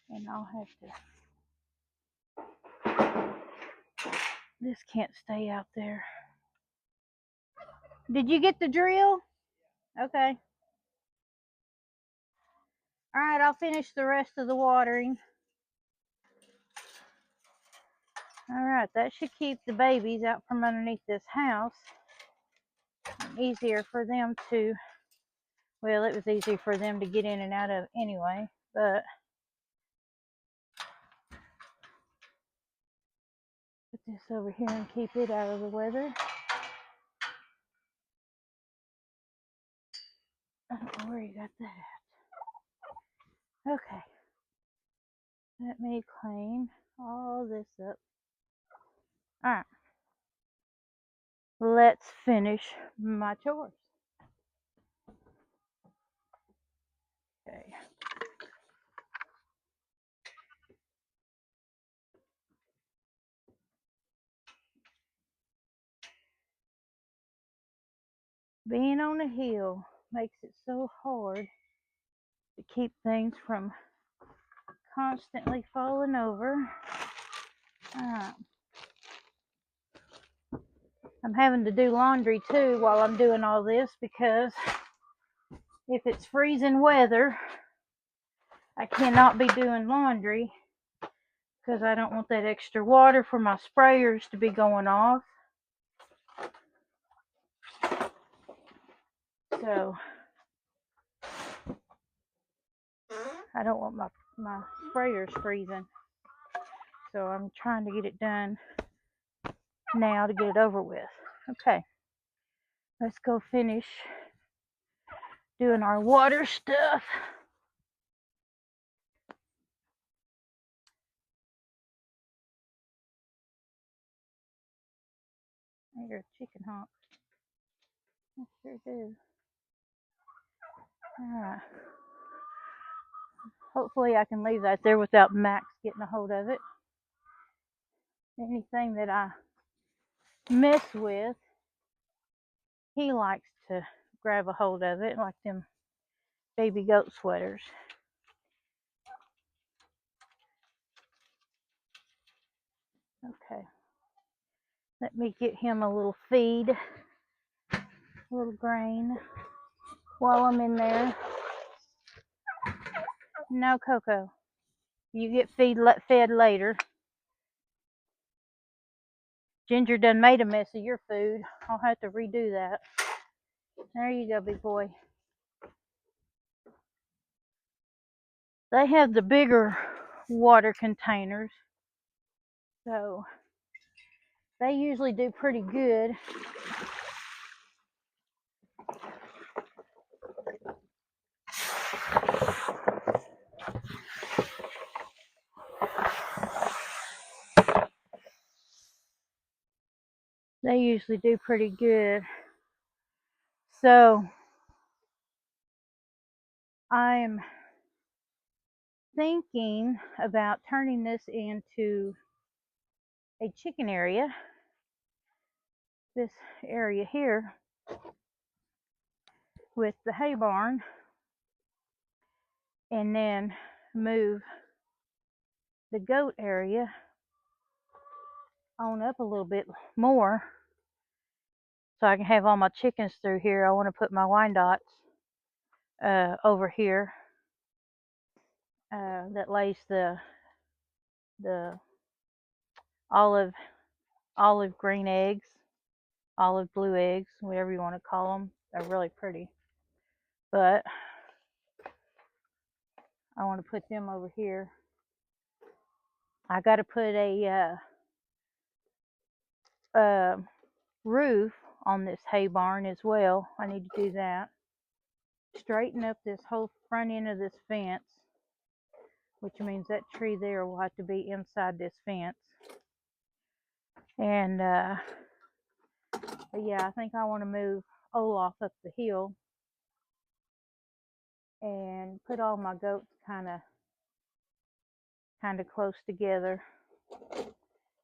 And I'll have to. This can't stay out there. Did you get the drill? Okay. All right, I'll finish the rest of the watering. All right, that should keep the babies out from underneath this house. Easier for them to, well, it was easy for them to get in and out of anyway, but put this over here and keep it out of the weather. I don't know where you got that at. Okay. Let me clean all this up. All right. Let's finish my chores. Okay. Being on a hill makes it so hard to keep things from constantly falling over. I'm having to do laundry too while I'm doing all this because if it's freezing weather, I cannot be doing laundry because I don't want that extra water for my sprayers to be going off. So I don't want my sprayers freezing. So I'm trying to get it done now to get it over with. Okay, let's go finish doing our water stuff. I hear a chicken honk. I sure do. Alright. Hopefully I can leave that there without Max getting a hold of it. Anything that I mess with, he likes to grab a hold of it, like them baby goat sweaters. Okay. Let me get him a little feed, a little grain while I'm in there. No, Coco. You get fed later. Ginger done made a mess of your food. I'll have to redo that. There you go, big boy. They have the bigger water containers, so they usually do pretty good. They usually do pretty good. So I'm thinking about turning this into a chicken area. This area here with the hay barn, and then move the goat area on up a little bit more so I can have all my chickens through here. I want to put my Wyandottes over here that lays the olive green eggs, olive blue eggs, whatever you want to call them. They're really pretty, but I want to put them over here. I got to put a roof on this hay barn as well. I need to do that. Straighten up this whole front end of this fence, which means that tree there will have to be inside this fence. And but yeah, I think I want to move Olaf up the hill and put all my goats kind of close together,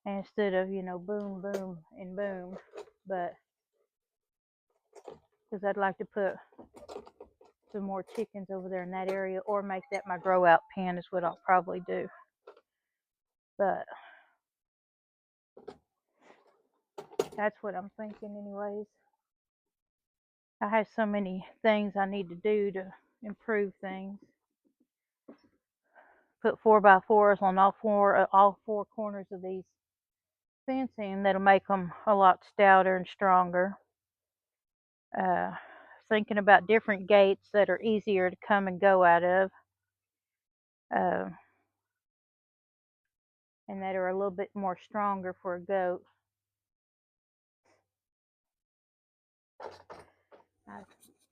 instead of, you know, boom, boom, and boom. But because I'd like to put some more chickens over there in that area, or make that my grow out pen is what I'll probably do. But that's what I'm thinking anyways. I have so many things I need to do to improve things. Put 4x4s on all four corners of these fencing. That'll make them a lot stouter and stronger. Thinking about different gates that are easier to come and go out of, and that are a little bit more stronger for a goat. I'm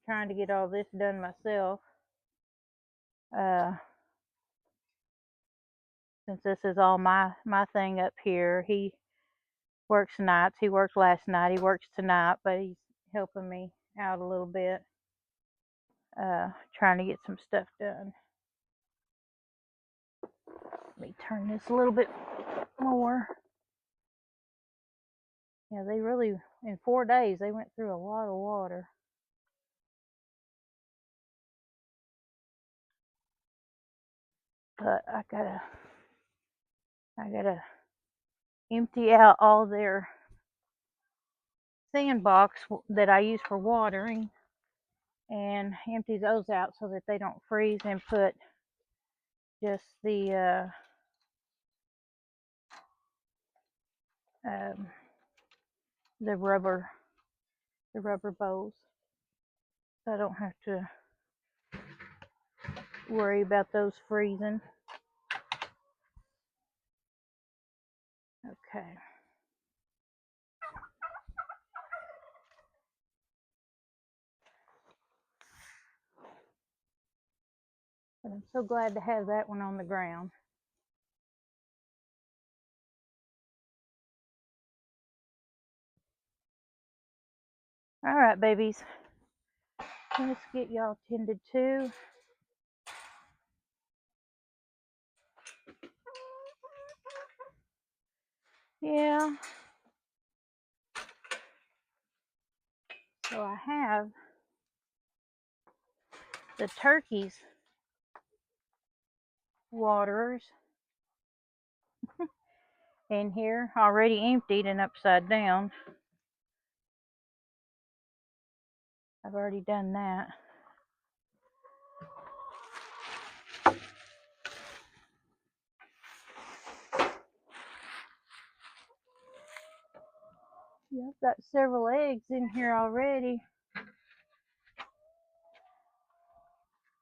trying to get all this done myself, since this is all my thing up here. He works nights. He worked last night. He works tonight, but he's helping me out a little bit, trying to get some stuff done. Let me turn this a little bit more. Yeah, they really, in 4 days, they went through a lot of water. But I gotta empty out all their sandbox that I use for watering, and empty those out so that they don't freeze, and put just the rubber bowls, so I don't have to worry about those freezing. Okay. But I'm so glad to have that one on the ground. All right, babies. Let's get y'all tended to. Yeah. So I have the turkeys' waters in here already emptied and upside down. I've already done that. Yeah, I've got several eggs in here already.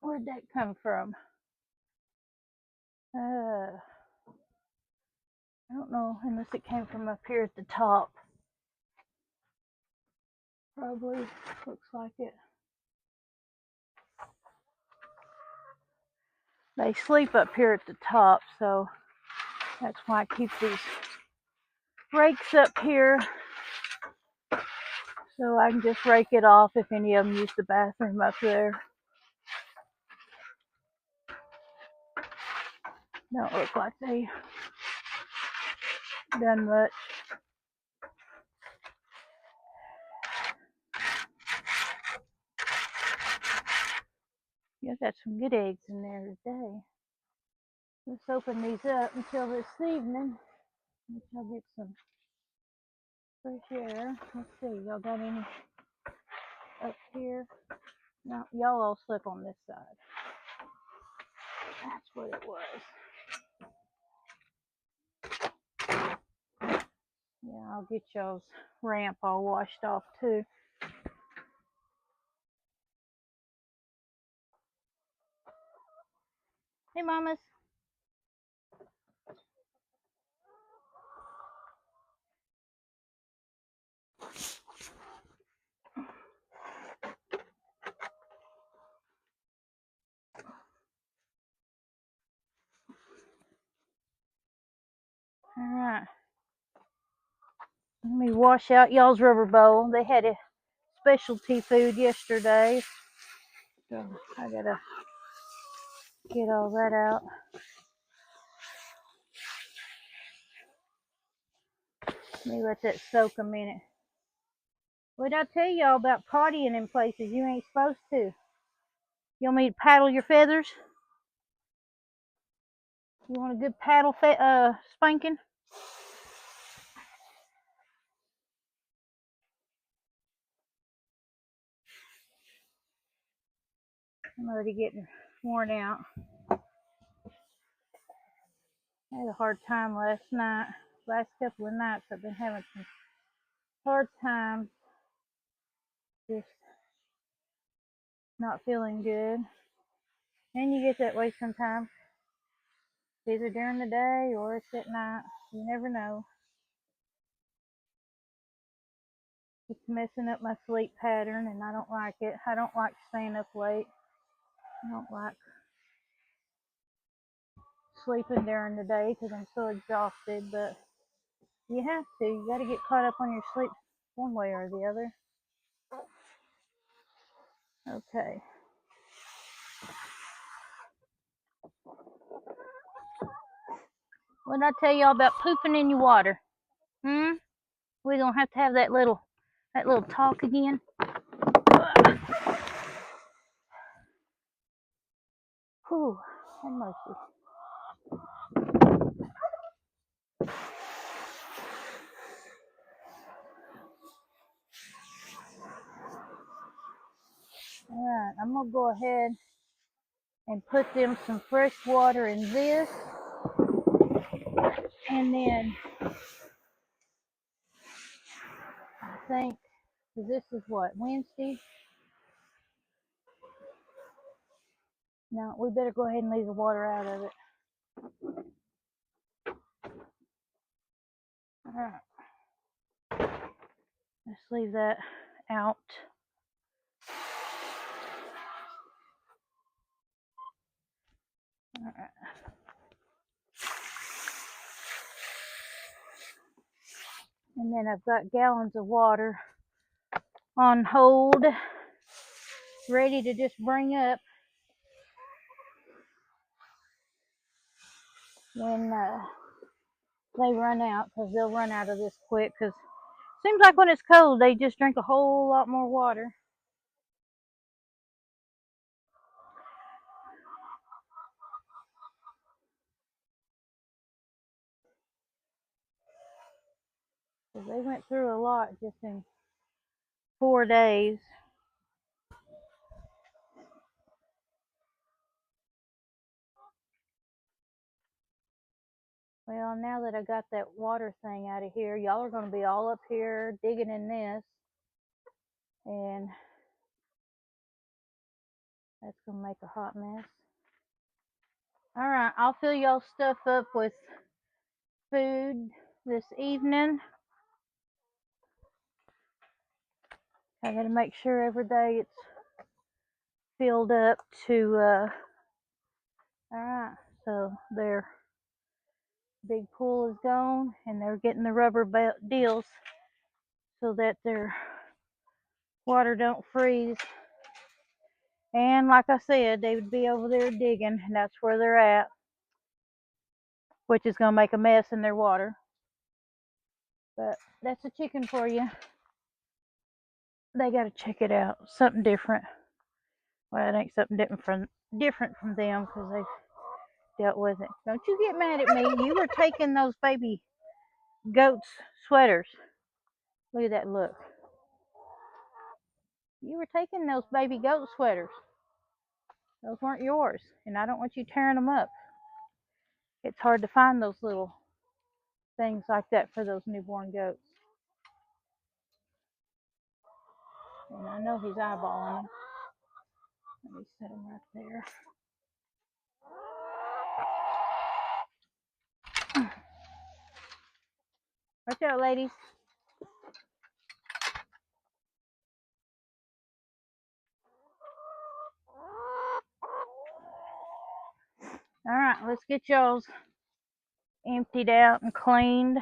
Where'd that come from? I don't know, unless it came from up here at the top. Probably looks like it. They sleep up here at the top, so that's why I keep these rakes up here, so I can just rake it off if any of them use the bathroom up there. Don't look like they done much. Yeah, got some good eggs in there today. Let's open these up until this evening. Maybe I'll get some fresh air. Let's see, y'all got any up here? No, y'all all slept on this side. That's what it was. Yeah, I'll get y'all's ramp all washed off too. Hey, mamas. All right. Let me wash out y'all's rubber bowl. They had a specialty food yesterday, so I gotta get all that out. Let me let that soak a minute. What did I tell y'all about partying in places you ain't supposed to? You want me to paddle your feathers? You want a good paddle spanking? I'm already getting worn out. I had a hard time last night. Last couple of nights I've been having some hard times. Just not feeling good. And you get that way sometimes. It's either during the day or it's at night. You never know. It's messing up my sleep pattern and I don't like it. I don't like staying up late. I don't like sleeping during the day because I'm so exhausted, but you have to. You got to get caught up on your sleep one way or the other. Okay. What did I tell y'all about pooping in your water? We gonna have to have that little talk again. Whew, have mercy. All right, I'm gonna go ahead and put them some fresh water in this, and then I think this is what, Wednesday? No, we better go ahead and leave the water out of it. All right, let's leave that out. All right. And then I've got gallons of water on hold, ready to just bring up when they run out, because they'll run out of this quick. Because it seems like when it's cold, they just drink a whole lot more water. Because they went through a lot just in 4 days. Well, now that I got that water thing out of here, y'all are going to be all up here digging in this. And that's going to make a hot mess. All right, I'll fill y'all stuff up with food this evening. I got to make sure every day it's filled up to, all right, so their big pool is gone and they're getting the rubber deals so that their water don't freeze. And like I said, they would be over there digging, and that's where they're at, which is going to make a mess in their water. But that's a chicken for you. They got to check it out. Something different. Well, it ain't something different from them, because they've dealt with it. Don't you get mad at me. You were taking those baby goats' sweaters. Look at that look. You were taking those baby goat sweaters. Those weren't yours, and I don't want you tearing them up. It's hard to find those little things like that for those newborn goats. And I know he's eyeballing them. Let me set him right there. Watch out, ladies. All right, let's get y'all's emptied out and cleaned.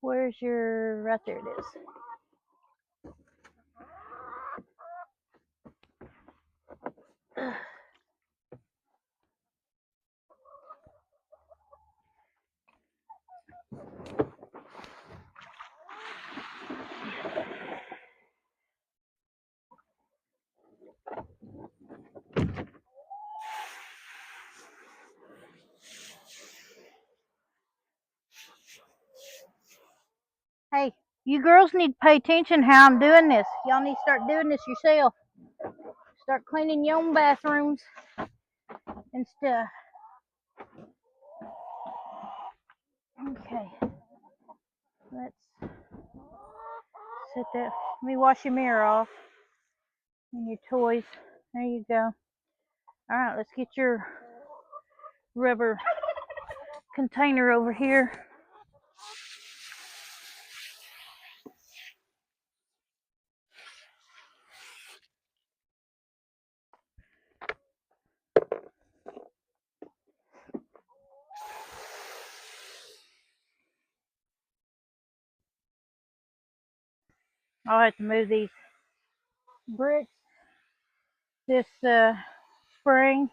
Where's your, right there it is. Hey, you girls need to pay attention how I'm doing this. Y'all need to start doing this yourself. Start cleaning your own bathrooms and stuff. Okay, let's set that. Let me wash your mirror off and your toys. There you go. All right, let's get your rubber container over here. I'll have to move these bricks this spring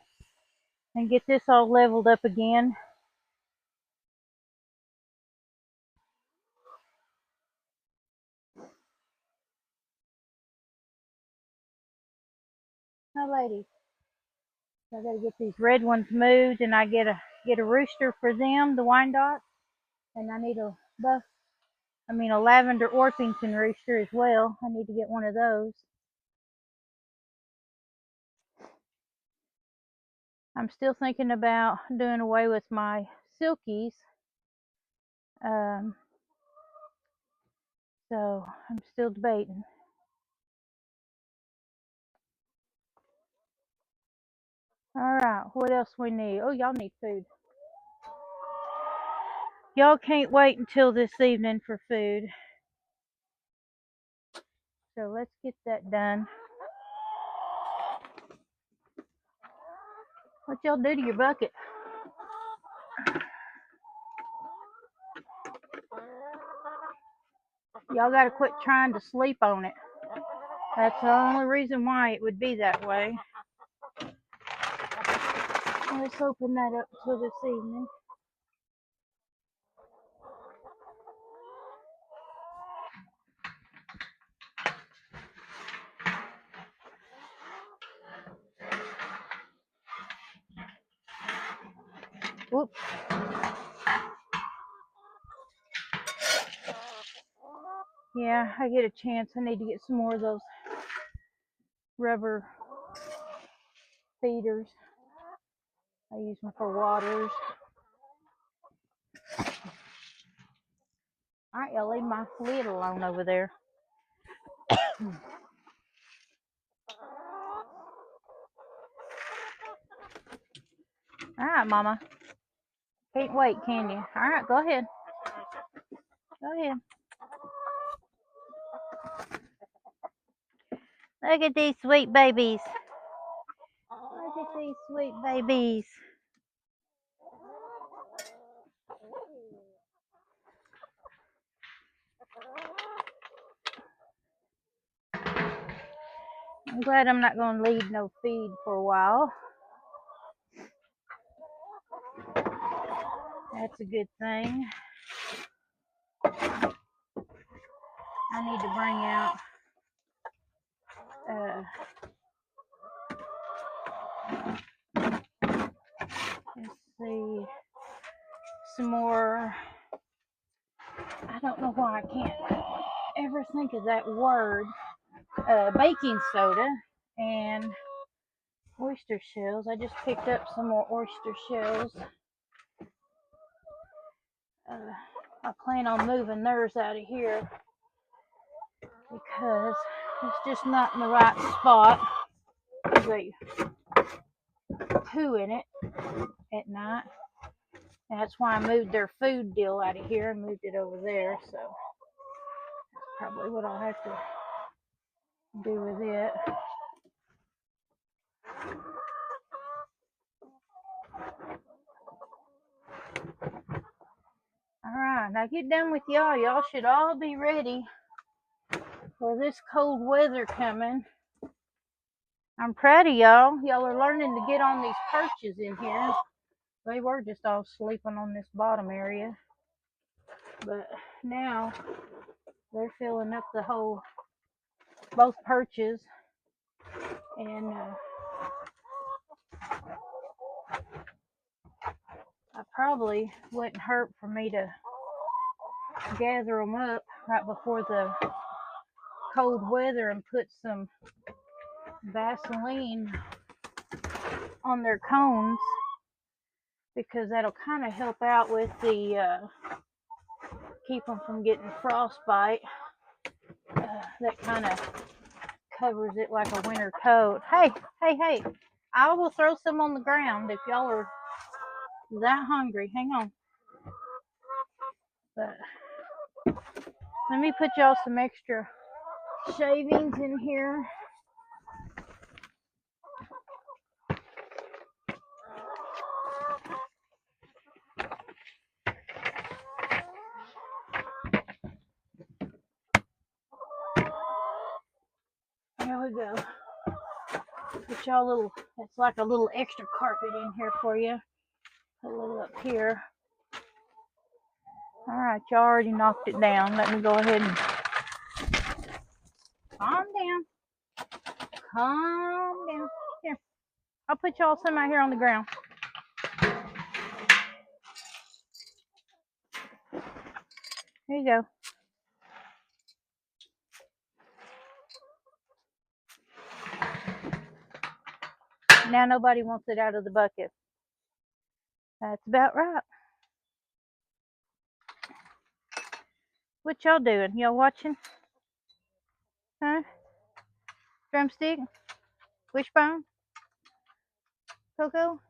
and get this all leveled up again. Now, ladies, I gotta get these red ones moved, and I get a rooster for them, the Wyandotte, and I need a lavender Orpington rooster as well. I need to get one of those. I'm still thinking about doing away with my silkies. So I'm still debating. All right, what else we need? Oh, y'all need food. Y'all can't wait until this evening for food. So let's get that done. What y'all do to your bucket? Y'all gotta quit trying to sleep on it. That's the only reason why it would be that way. Let's open that up till this evening. Whoops. Yeah, I get a chance. I need to get some more of those rubber feeders. I use them for waters. Alright, y'all leave my lid alone over there. Alright, Mama. Can't wait, can you? Alright, go ahead. Go ahead. Look at these sweet babies. Look at these sweet babies. I'm glad I'm not going to leave no feed for a while. That's a good thing. I need to bring out let's see, some more. I don't know why I can't ever think of that word. Baking soda and oyster shells. I just picked up some more oyster shells. I plan on moving theirs out of here because it's just not in the right spot. There's a poo in it at night. And that's why I moved their food deal out of here and moved it over there. So that's probably what I'll have to do with it. Alright, now get done with y'all. Y'all should all be ready for this cold weather coming. I'm proud of y'all. Y'all are learning to get on these perches in here. They were just all sleeping on this bottom area. But now they're filling up the whole, both perches. And I probably wouldn't hurt for me to gather them up right before the cold weather and put some Vaseline on their cones, because that'll kind of help out with the keep them from getting frostbite. That kind of covers it like a winter coat. Hey, I will throw some on the ground if y'all are that hungry. Hang on. But let me put y'all some extra shavings in here. There we go. Put y'all a little, it's like a little extra carpet in here for you. Put a little up here. Alright, y'all already knocked it down. Let me go ahead and calm down. Calm down. Here. I'll put y'all some out here on the ground. Here you go. Now nobody wants it out of the bucket. That's about right. What y'all doing? Y'all watching? Huh? Drumstick? Wishbone? Coco?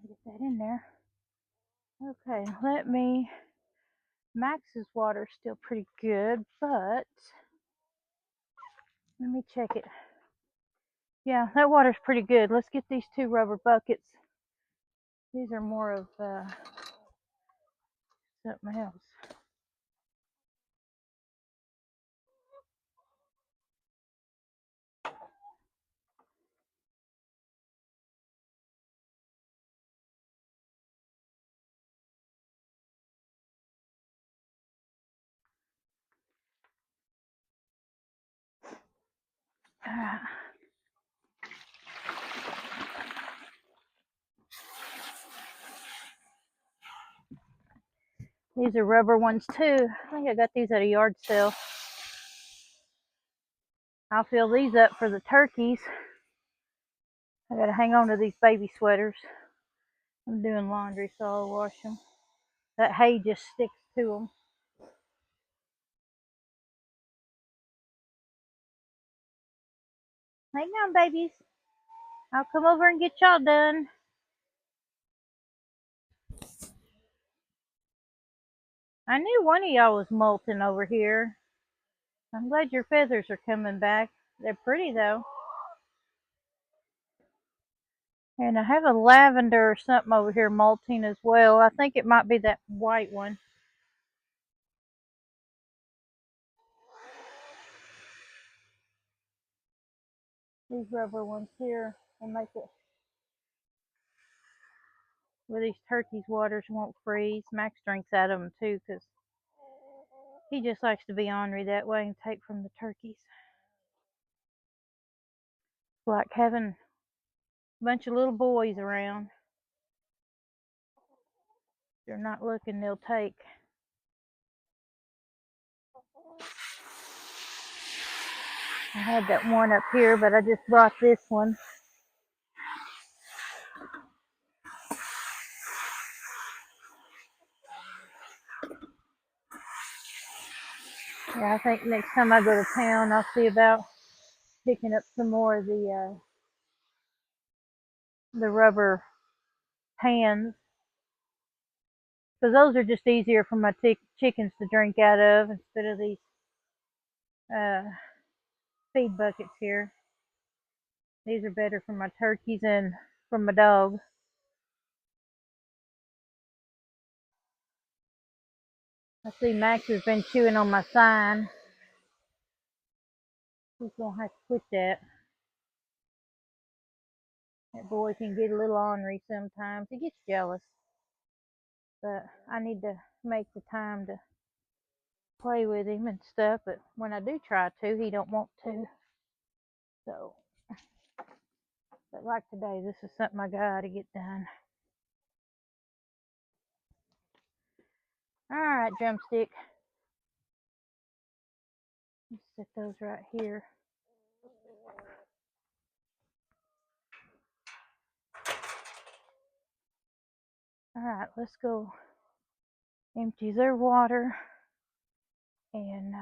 Get that in there. Okay, let me. Max's water's still pretty good, but let me check it. Yeah, that water's pretty good. Let's get these 2 rubber buckets. These are more of something else. These are rubber ones too. I think I got these at a yard sale. I'll fill these up for the turkeys. I gotta hang on to these baby sweaters. I'm doing laundry, so I'll wash them. That hay just sticks to them. Hang on, babies. I'll come over and get y'all done. I knew one of y'all was molting over here. I'm glad your feathers are coming back. They're pretty though. And I have a lavender or something over here molting as well. I think it might be that white one. These rubber ones here will make it where these turkeys' waters won't freeze. Max drinks out of them too because he just likes to be ornery that way and take from the turkeys. It's like having a bunch of little boys around. If they're not looking, they'll take. I had that one up here, but I just brought this one. Yeah, I think next time I go to town, I'll see about picking up some more of the rubber pans, because those are just easier for my chickens to drink out of instead of these uh, feed buckets here. These are better for my turkeys and for my dog. I see Max has been chewing on my sign. He's gonna have to quit that. That boy can get a little ornery sometimes. He gets jealous. But I need to make the time to play with him and stuff. But when I do try to, he don't want to. So, but like today, this is something I gotta get done. All right, drumstick. Let's set those right here. All right, let's go empty their water and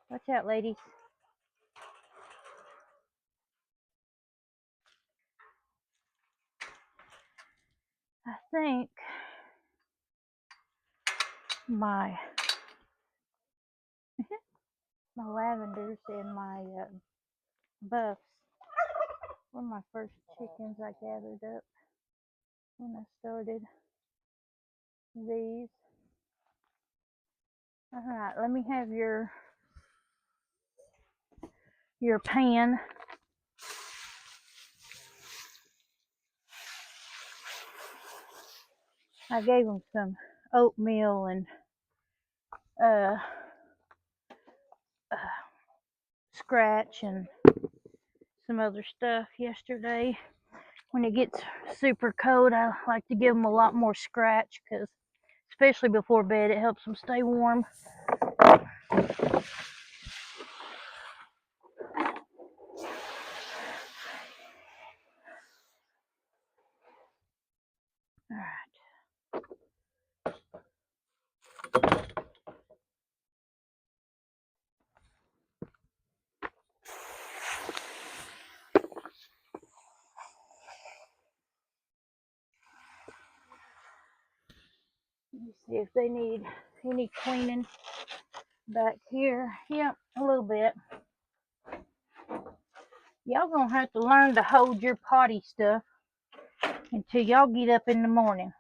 watch out, ladies. I think my my lavenders and my buffs were my first chickens I gathered up when I started these. All right, let me have your pan. I gave them some oatmeal and uh, scratch and some other stuff yesterday. When it gets super cold, I like to give them a lot more scratch because, especially before bed, it helps them stay warm. All right. Let me see if they need any cleaning. back here. Yep, a little bit. Y'all gonna have to learn to hold your potty stuff until y'all get up in the morning.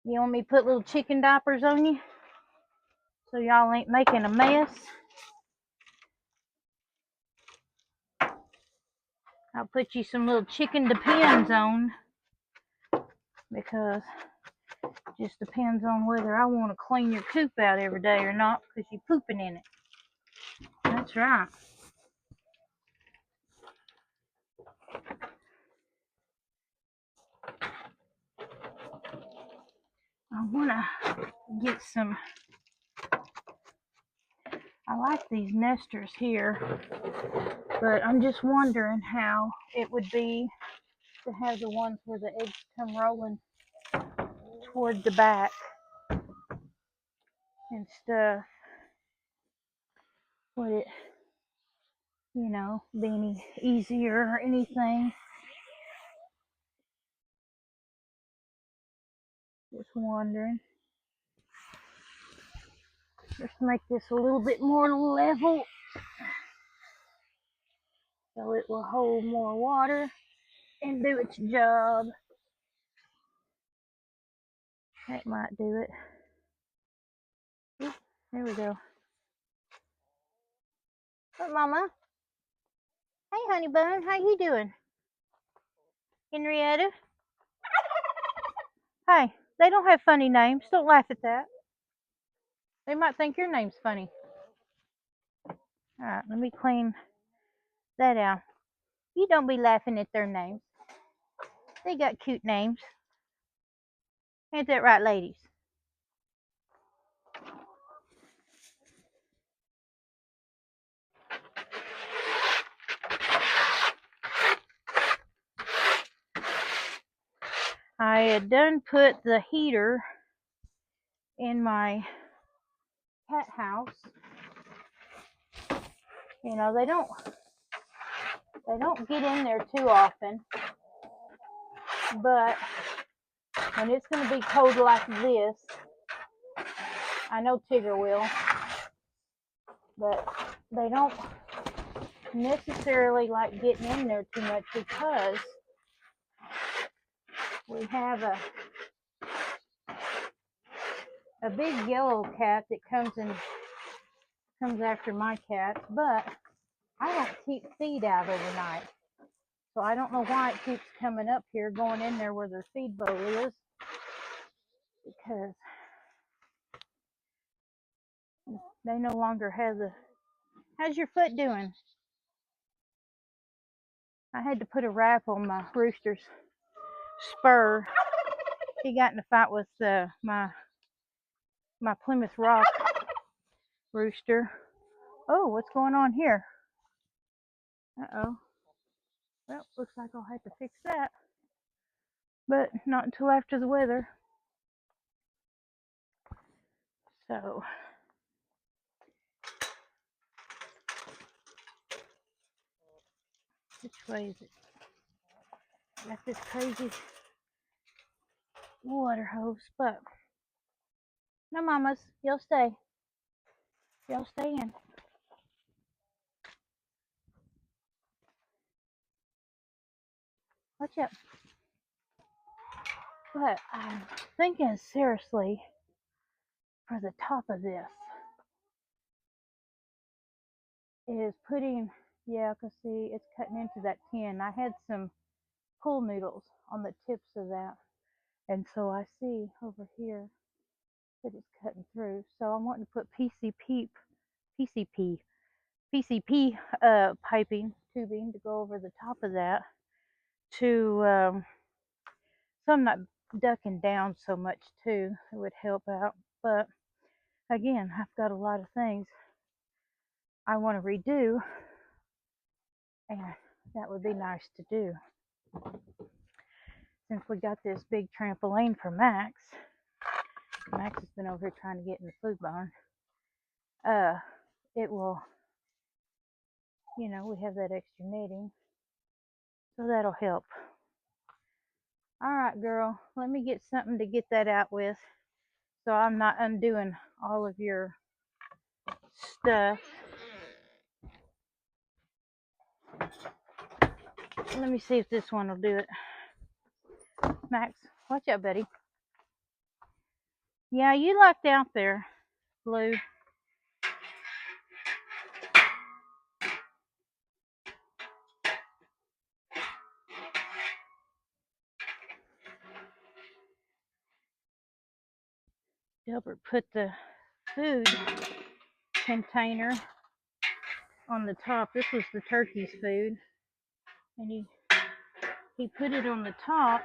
You want me to put little chicken diapers on you so y'all ain't making a mess? I'll put you some little chicken depends on, because it just depends on whether I want to clean your coop out every day or not, because you're pooping in it. That's right. I want to get some. I like these nesters here, but I'm just wondering how it would be to have the ones where the eggs come rolling toward the back and stuff. Would it, be any easier or anything? Just wondering. Just make this a little bit more level so it will hold more water and do its job. That might do it. Oop, there we go. Hey, Mama. Hey, honey bun. How you doing? Henrietta? Hey, they don't have funny names. Don't laugh at that. They might think your name's funny. All right, let me clean that out. You don't be laughing at their names. They got cute names. Ain't that right, ladies? I had done put the heater in my cat house. They don't get in there too often, but when it's going to be cold like this, I know Tigger will, but they don't necessarily like getting in there too much, because we have a big yellow cat that comes after my cats, but I don't keep feed out overnight. So I don't know why it keeps coming up here, going in there where their feed bowl is, because they no longer have the. How's your foot doing? I had to put a wrap on my rooster's spur. He got in a fight with my Plymouth Rock rooster. Oh, what's going on here? Uh-oh. Well, looks like I'll have to fix that, but not until after the weather. So, which way is it? Got this crazy water hose, but no, mamas, y'all stay. Y'all stay in. Watch out. But I'm thinking seriously for the top of this is putting, yeah, because see, it's cutting into that tin. I had some pool noodles on the tips of that, and so I see over here that it's cutting through. So I'm wanting to put PCP piping tubing to go over the top of that to so I'm not ducking down so much too. It would help out, but again, I've got a lot of things I want to redo, and that would be nice to do. Since we got this big trampoline for Max has been over here trying to get in the food barn. It will, we have that extra netting, so that'll help. All right, girl, let me get something to get that out with, so I'm not undoing all of your stuff. Let me see if this one will do it. Max, watch out, buddy. Yeah, you locked out there, Blue. Delbert put the food container on the top. This was the turkey's food, and he put it on the top,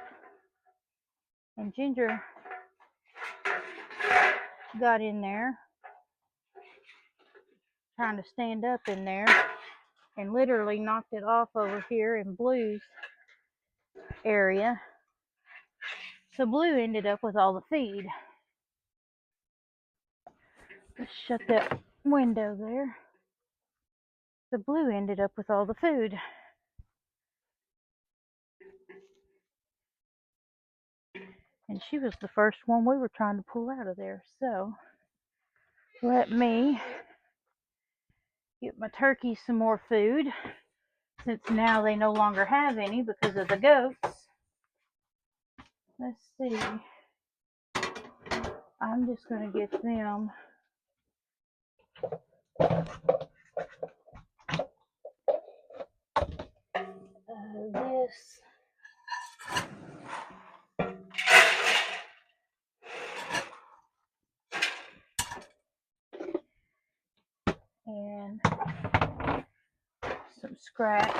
and Ginger got in there, trying to stand up in there, and literally knocked it off over here in Blue's area. So Blue ended up with all the feed. Let's shut that window there. So Blue ended up with all the food. And she was the first one we were trying to pull out of there. So let me get my turkeys some more food, since now they no longer have any because of the goats. Let's see. I'm just going to get them this. And some scratch.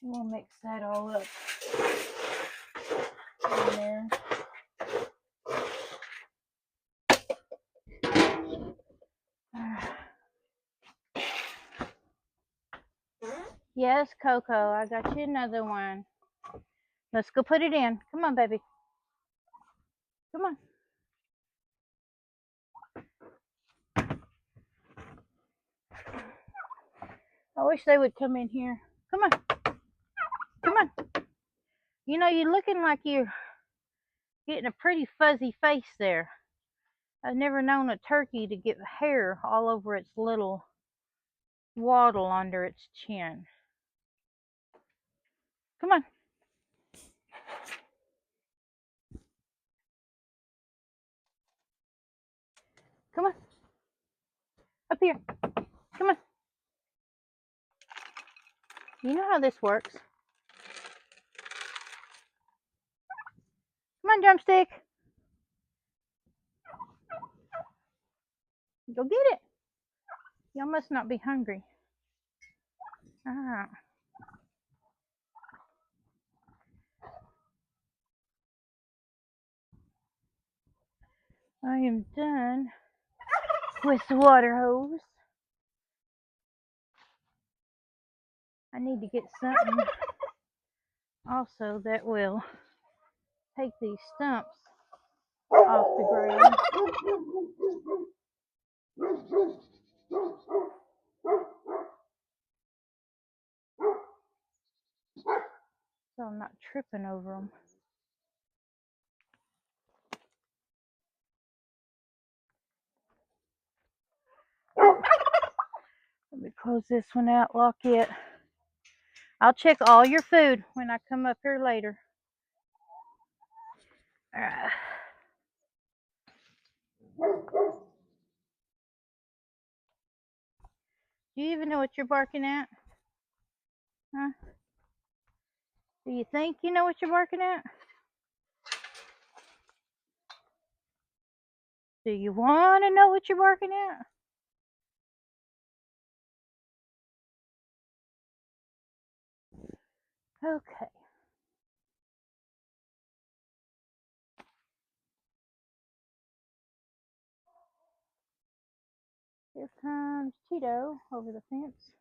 We'll mix that all up in there. Yes, Coco, I got you another one. Let's go put it in. Come on, baby. Come on. I wish they would come in here. Come on. Come on. You know, you're looking like you're getting a pretty fuzzy face there. I've never known a turkey to get hair all over its little waddle under its chin. Come on. Come on. Up here. Come on. You know how this works. Come on, Drumstick. Go get it. Y'all must not be hungry. Ah. I am done with the water hose. I need to get something also that will take these stumps off the ground. So I'm not tripping over them. Let me close this one out, lock it. I'll check all your food when I come up here later. Do you even know what you're barking at? Huh? Do you think you know what you're barking at? Do you want to know what you're barking at? Okay. Here comes Cheeto over the fence.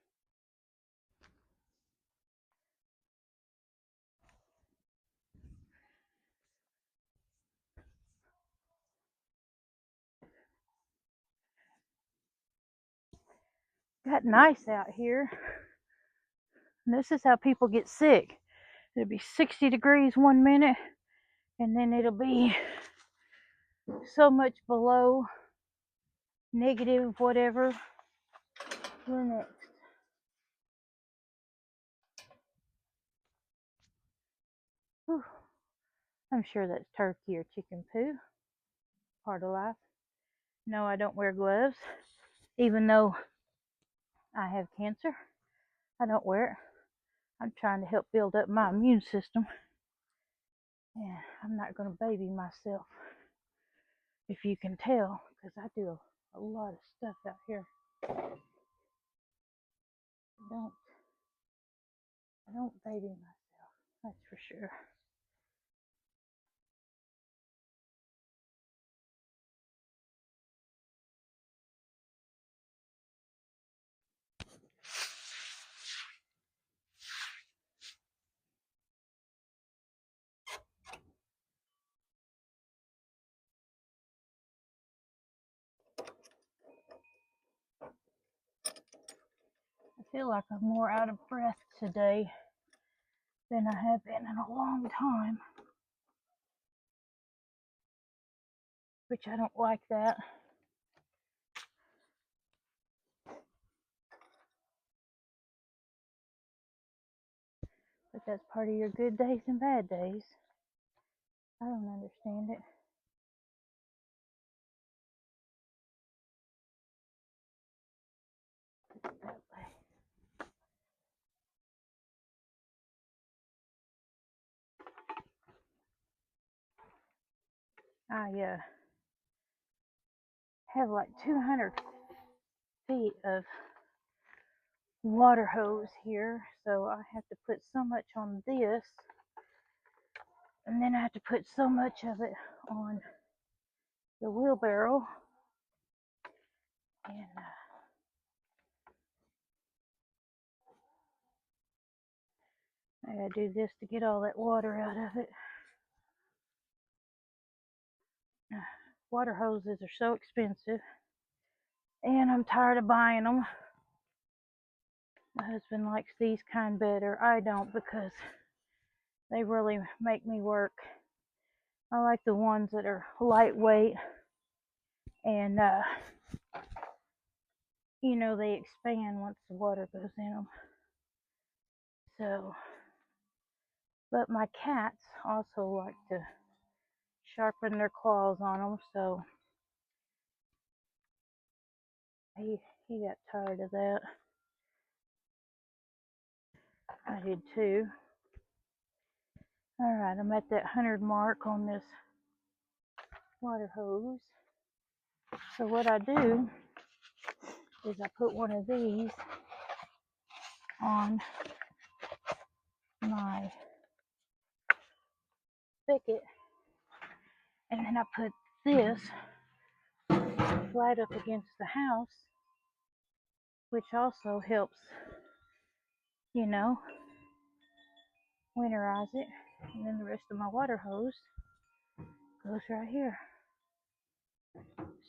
Got nice out here. And this is how people get sick. It'll be 60 degrees one minute and then it'll be so much below negative whatever the next. Whew. I'm sure that's turkey or chicken poo. Part of life. No, I don't wear gloves, even though I have cancer. I don't wear it. I'm trying to help build up my immune system. And I'm not going to baby myself, if you can tell, because I do a lot of stuff out here. I don't baby myself, that's for sure. I feel like I'm more out of breath today than I have been in a long time, which I don't like that. But that's part of your good days and bad days. I don't understand it. That way. I have like 200 feet of water hose here, so I have to put so much on this, and then I have to put so much of it on the wheelbarrow, and I gotta do this to get all that water out of it. Water hoses are so expensive, and I'm tired of buying them. My husband likes these kind better. I don't, because they really make me work. I like the ones that are lightweight and you know, they expand once the water goes in them. So, but my cats also like to sharpen their claws on them, so he got tired of that. I did too. All right, I'm at that 100 mark on this water hose. So what I do is I put one of these on my spigot, and then I put this right up against the house, which also helps, you know, winterize it. And then the rest of my water hose goes right here.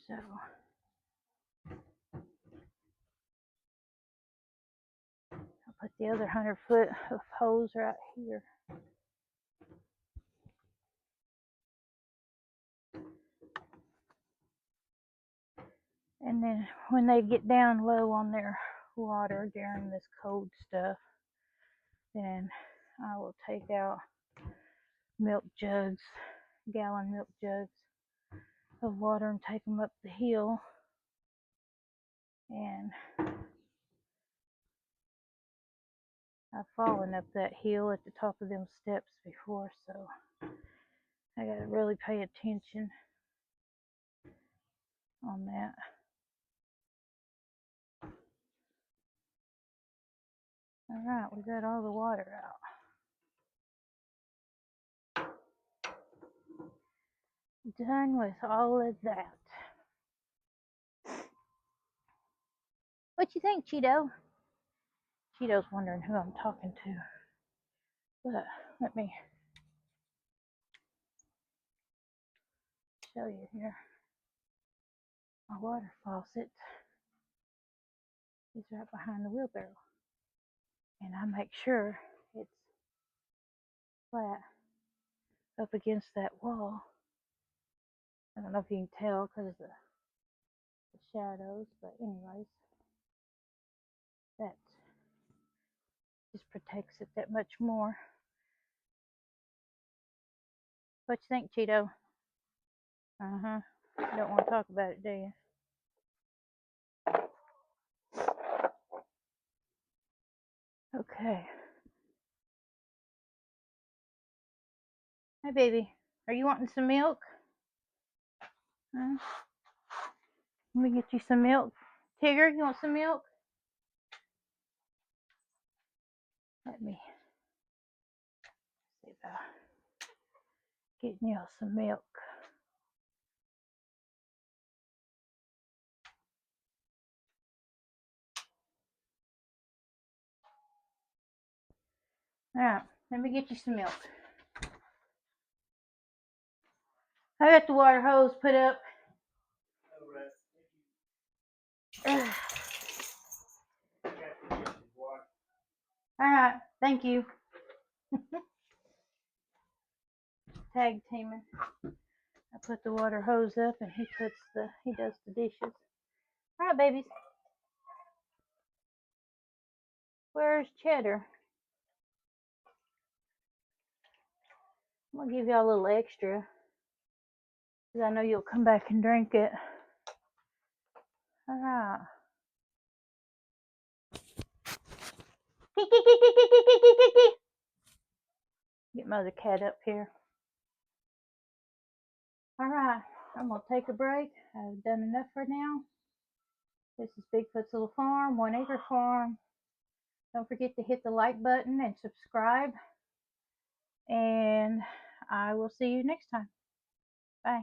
So I'll put the other 100 foot of hose right here. And then when they get down low on their water during this cold stuff, then I will take out milk jugs, gallon milk jugs of water, and take them up the hill. And I've fallen up that hill at the top of them steps before, so I gotta really pay attention on that. All right, we got all the water out. Done with all of that. What you think, Cheeto? Cheeto's wondering who I'm talking to. But let me show you here. My water faucet is right behind the wheelbarrow. And I make sure it's flat up against that wall. I don't know if you can tell because of the shadows, but anyways, that just protects it that much more. What you think, Cheeto? Uh-huh. You don't want to talk about it, do you? Okay. Hi, baby. Are you wanting some milk? Huh? Let me get you some milk. Tigger, you want some milk? Let me see about getting you some milk. All right, let me get you some milk. I got the water hose put up. All right, thank you. Tag teaming. I put the water hose up and he does the dishes. All right, babies. Where's Cheddar? I'm gonna give y'all a little extra because I know you'll come back and drink it. All right. Get my other cat up here. All right, I'm gonna take a break. I've done enough for now. This is Bigfoot's Little Farm, 1 Acre Farm. Don't forget to hit the like button and subscribe. And I will see you next time. Bye.